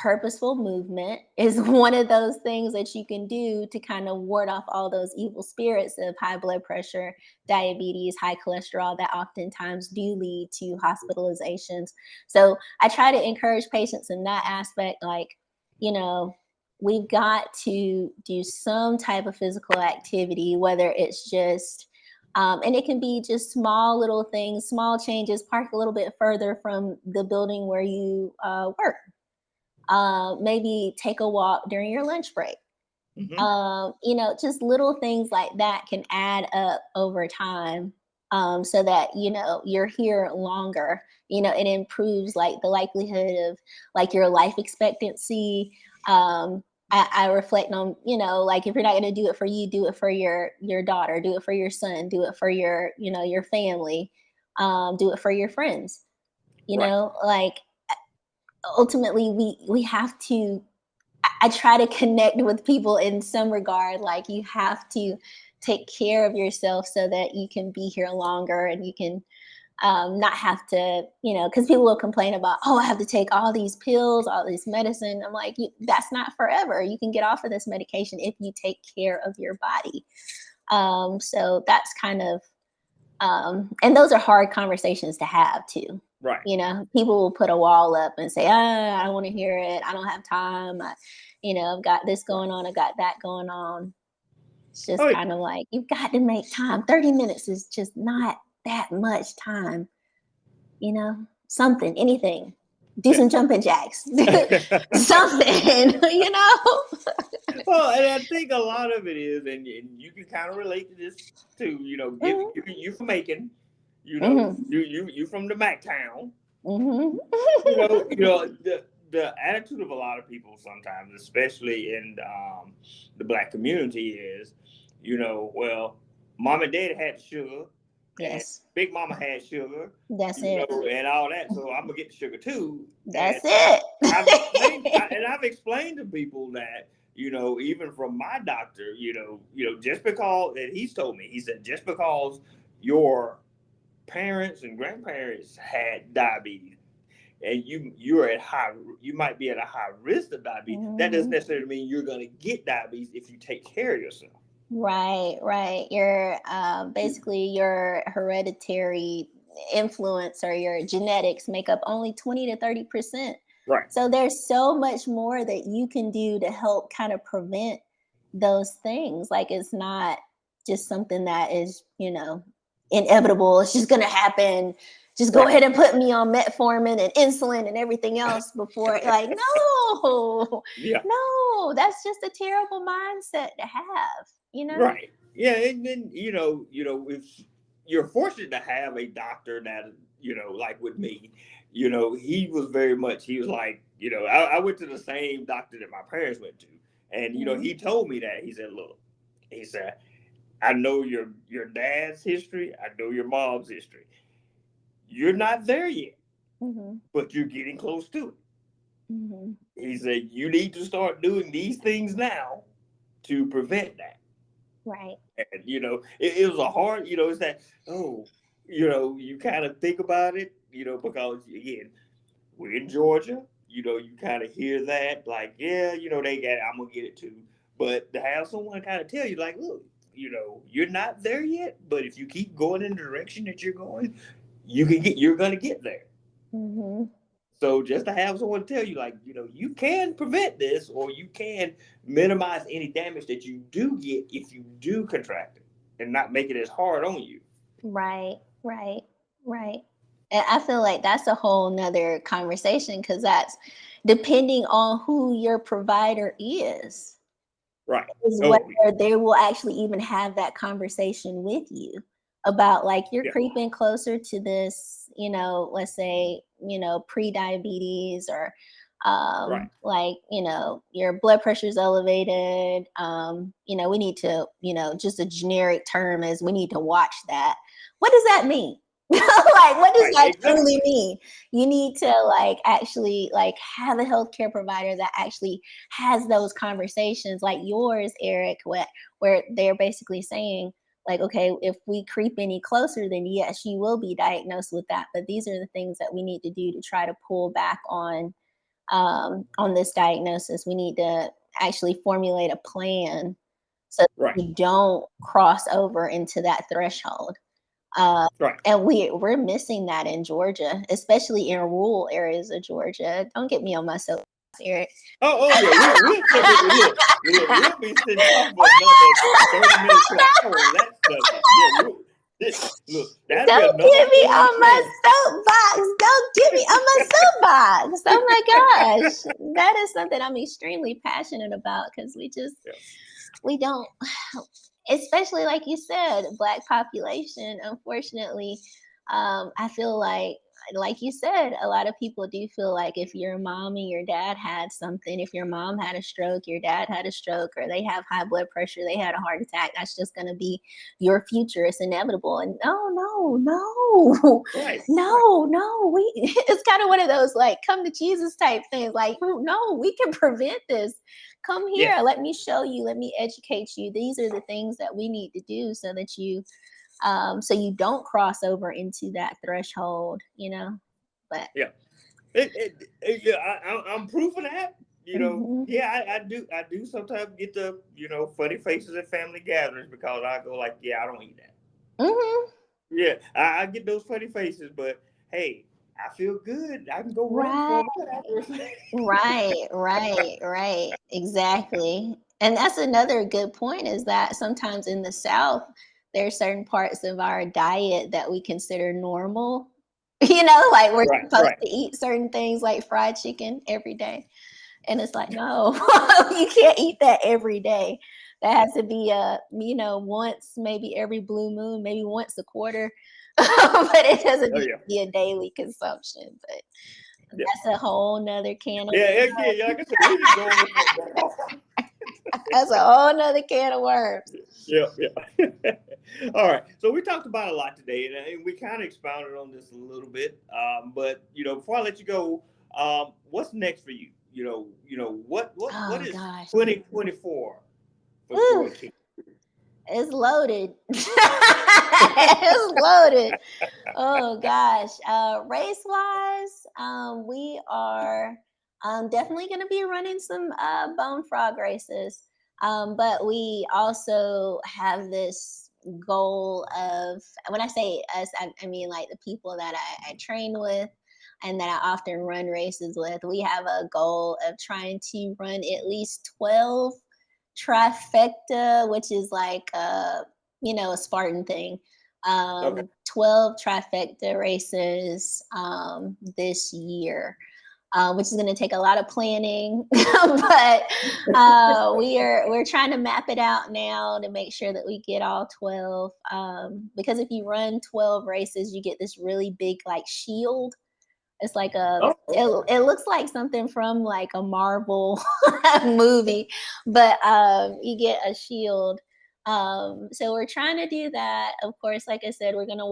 purposeful movement is one of those things that you can do to kind of ward off all those evil spirits of high blood pressure, diabetes, high cholesterol that oftentimes do lead to hospitalizations. So I try to encourage patients in that aspect, like, you know, we've got to do some type of physical activity, whether it's just and it can be just small little things, small changes. Park a little bit further from the building where you work. Maybe take a walk during your lunch break. You know, just little things like that can add up over time, so that, you know, you're here longer. You know, it improves like the likelihood of like your life expectancy. I reflect on, you know, like if you're not going to do it for you, do it for your daughter, do it for your son, do it for your, you know, your family, do it for your friends. You Right. know, like ultimately we have to, I try to connect with people in some regard. Like you have to take care of yourself so that you can be here longer and you can not have to, you know, because people will complain about, oh, I have to take all these pills, all this medicine. I'm like, that's not forever. You can get off of this medication if you take care of your body. So that's kind of, and those are hard conversations to have too. Right. You know, people will put a wall up and say, I don't want to hear it. I don't have time. You know, I've got this going on. I've got that going on. It's just Oh, kind of like, you've got to make time. 30 minutes is just not that much time. You know, something, anything. Do some jumping jacks. Something, you know? well, and I think a lot of it is, and you can kind of relate to this too. You know, you from Macon, you know, you from the Mac town. You know the attitude of a lot of people sometimes, especially in the Black community, is, you know, well, mom and dad had sugar, and Yes. Big Mama had sugar, That's you it. know, and all that. So I'm gonna get the sugar too. That's And it. I've explained to people that, you know, even from my doctor, you know, just because, and he's told me, he said, just because your parents and grandparents had diabetes and you might be at a high risk of diabetes, that doesn't necessarily mean you're going to get diabetes if you take care of yourself. Right. Your basically your hereditary influence or your genetics make up only 20 to 30%. Right. So there's so much more that you can do to help kind of prevent those things. Like it's not just something that is, you know, inevitable. It's just gonna happen. Just go ahead and put me on metformin and insulin and everything else before. Like, no, that's just a terrible mindset to have, you know? Right. Yeah, and then if you're fortunate to have a doctor that, you know, like with me, you know, he was like, you know, I went to the same doctor that my parents went to, and you know, he told me that. He said, look, he said, I know your dad's history, I know your mom's history. You're not there yet, but you're getting close to it. He said, you need to start doing these things now to prevent that. Right. And, you know, it was a hard, you know, it's that, you know, you kind of think about it, you know, because, again, we're in Georgia, you know, you kind of hear that, like, yeah, you know, I'm going to get it too. But to have someone kind of tell you, like, look, you know, you're not there yet, but if you keep going in the direction that you're going, you're going to get there. So just to have someone tell you, like, you know, you can prevent this, or you can minimize any damage that you do get if you do contract it, and not make it as hard on you. Right. And I feel like that's a whole nother conversation, because that's depending on who your provider is. Right. Is whether they will actually even have that conversation with you about, like, you're creeping closer to this, you know, let's say, you know, pre-diabetes, or like, you know, your blood pressure is elevated. You know, we need to, you know, just a generic term is we need to watch that. What does that mean? Like, what does that truly mean? You need to, like, actually, like, have a healthcare provider that actually has those conversations like yours, Eric, where they're basically saying, like, okay, if we creep any closer, then yes, you will be diagnosed with that. But these are the things that we need to do to try to pull back on on this diagnosis. We need to actually formulate a plan so we don't cross over into that threshold. And we're missing that in Georgia, especially in rural areas of Georgia. Don't get me on my soapbox, Eric. Oh yeah, we'll be sitting talking for another 30 minutes to an hour on that subject. Yeah, look, don't get me on my soapbox. Don't get me on my soapbox. Oh my gosh, that is something I'm extremely passionate about because we don't. Especially like you said, Black population, unfortunately, I feel like you said, a lot of people do feel like if your mom and your dad had something, if your mom had a stroke, your dad had a stroke, or they have high blood pressure, they had a heart attack, that's just going to be your future. It's inevitable. And no. It's kind of one of those like come to Jesus type things. Like, no, we can prevent this. Come here, let me show you, let me educate you. These are the things that we need to do so that you don't cross over into that threshold, But I'm proof of that. I do sometimes get the funny faces at family gatherings because I go like, I don't eat that. I get those funny faces, but hey, I feel good. I can go run for Right. Exactly. And that's another good point is that sometimes in the South, there are certain parts of our diet that we consider normal. Like we're supposed to eat certain things like fried chicken every day. And it's like, no, you can't eat that every day. That has to be once, maybe every blue moon, maybe once a quarter. But it doesn't need to be a daily consumption. But that's a whole nother can of worms. Like I said, we just going that's a whole nother can of worms. Yeah. All right. So we talked about a lot today, and we kind of expounded on this a little bit. But before I let you go, what's next for you? What is 2024 for Joy King? It's loaded. It's loaded. Oh gosh. Race wise, we are definitely going to be running some Bonefrog races. But we also have this goal of, when I say us, I mean like the people that I train with and that I often run races with. We have a goal of trying to run at least 12 trifecta, which is like a Spartan thing. 12 trifecta races this year, which is going to take a lot of planning, but we're trying to map it out now to make sure that we get all 12. Because if you run 12 races, you get this really big like shield. It's like it looks like something from like a Marvel movie, but you get a shield. So we're trying to do that. Of course, like I said, we're gonna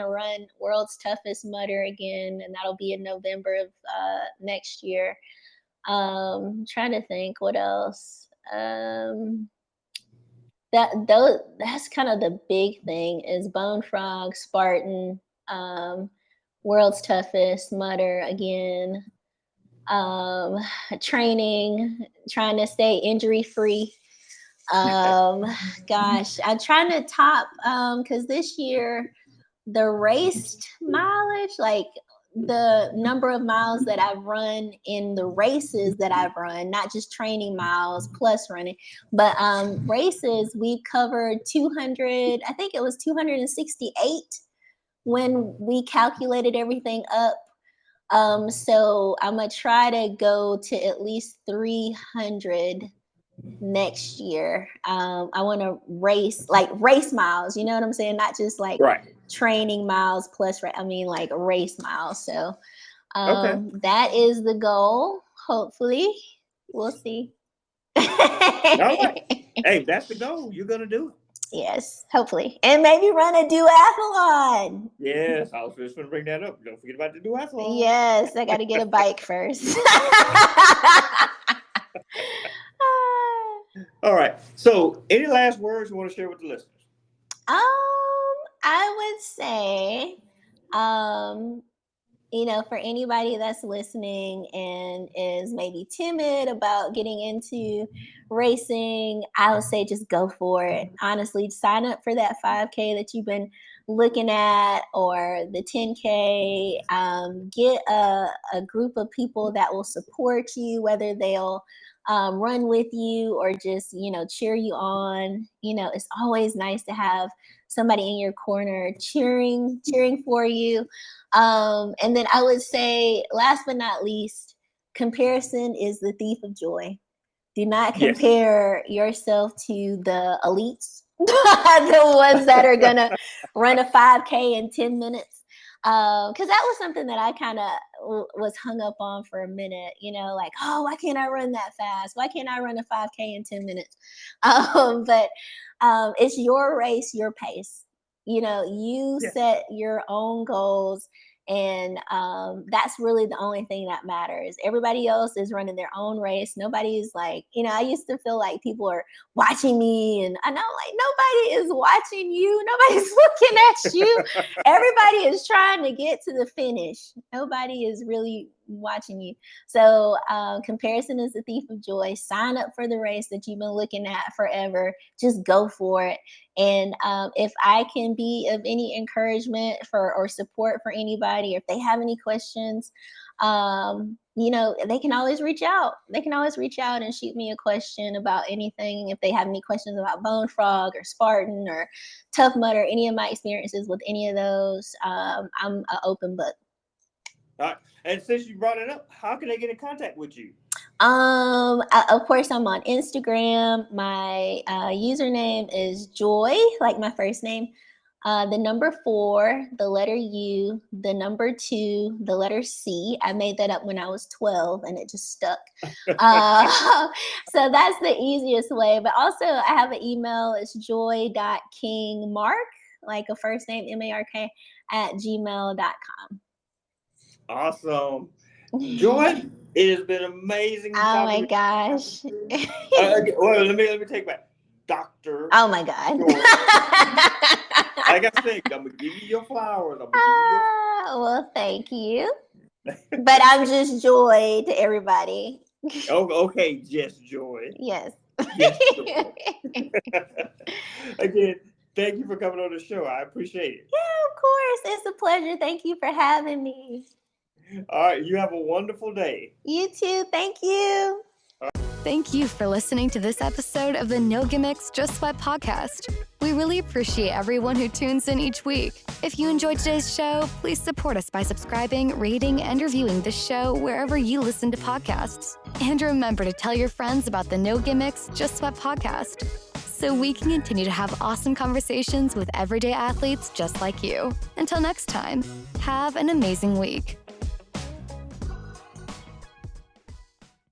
run World's Toughest Mudder again, and that'll be in November of next year. Trying to think what else. That's kind of the big thing is Bonefrog, Spartan, World's Toughest Mudder again. Training, trying to stay injury free. Gosh, I'm trying to top because this year the raced mileage, like the number of miles that I've run in the races that I've run, not just training miles plus running, but races, we've covered 200, I think it was 268 when we calculated everything up. So I'm gonna try to go to at least 300 next year. I want to race miles, you know what I'm saying? Not just like training miles plus, like race miles. So that is the goal. Hopefully, we'll see. All right. Hey, that's the goal. You're gonna do it. Yes, hopefully, and maybe run a duathlon. Yes, I was just going to bring that up. Don't forget about the duathlon. Yes, I got to get a bike first. All right. So, any last words you want to share with the listeners? I would say, for anybody that's listening and is maybe timid about getting into racing, I would say just go for it. Honestly, sign up for that 5K that you've been looking at, or the 10K. Get a group of people that will support you, whether they'll run with you or just, cheer you on. It's always nice to have somebody in your corner cheering for you. And then I would say, last but not least, comparison is the thief of joy. Do not compare yourself to the elites, the ones that are going to run a 5K in 10 minutes. Because that was something that I kind of was hung up on for a minute, like, oh, why can't I run that fast? Why can't I run a 5K in 10 minutes? But it's your race, your pace. You set your own goals, and that's really the only thing that matters. Everybody else is running their own race. Nobody's like, I used to feel like people are watching me, and I know, like, nobody is watching you. Nobody's looking at you. Everybody is trying to get to the finish. Nobody is really watching you. So comparison is the thief of joy. Sign up for the race that you've been looking at forever. Just go for it. And if I can be of any encouragement or support for anybody, or if they have any questions, they can always reach out. They can always reach out and shoot me a question about anything. If they have any questions about Bonefrog or Spartan or Tough Mudder, any of my experiences with any of those, I'm an open book. All right. And since you brought it up, how can they get in contact with you? Of course, I'm on Instagram. My username is Joy, like my first name. The number 4, the letter U, the number 2, the letter C. I made that up when I was 12 and it just stuck. So that's the easiest way. But also I have an email. It's joy.kingmark, like a first name, MARK, @gmail.com. Awesome. Joy, it has been amazing. Oh my gosh. Well, let me take back. Dr. Oh my God. Like I said, I'm gonna give you your flowers. Well, thank you. But I'm just Joy to everybody. Oh, okay, just Joy. Yes. Yes, Joy. Again, thank you for coming on the show. I appreciate it. Yeah, of course. It's a pleasure. Thank you for having me. All right, you have a wonderful day. You too. Thank you. Thank you for listening to this episode of the No Gimmicks, Just Sweat podcast. We really appreciate everyone who tunes in each week. If you enjoyed today's show, please support us by subscribing, rating, and reviewing the show wherever you listen to podcasts. And remember to tell your friends about the No Gimmicks, Just Sweat podcast, so we can continue to have awesome conversations with everyday athletes just like you. Until next time, have an amazing week.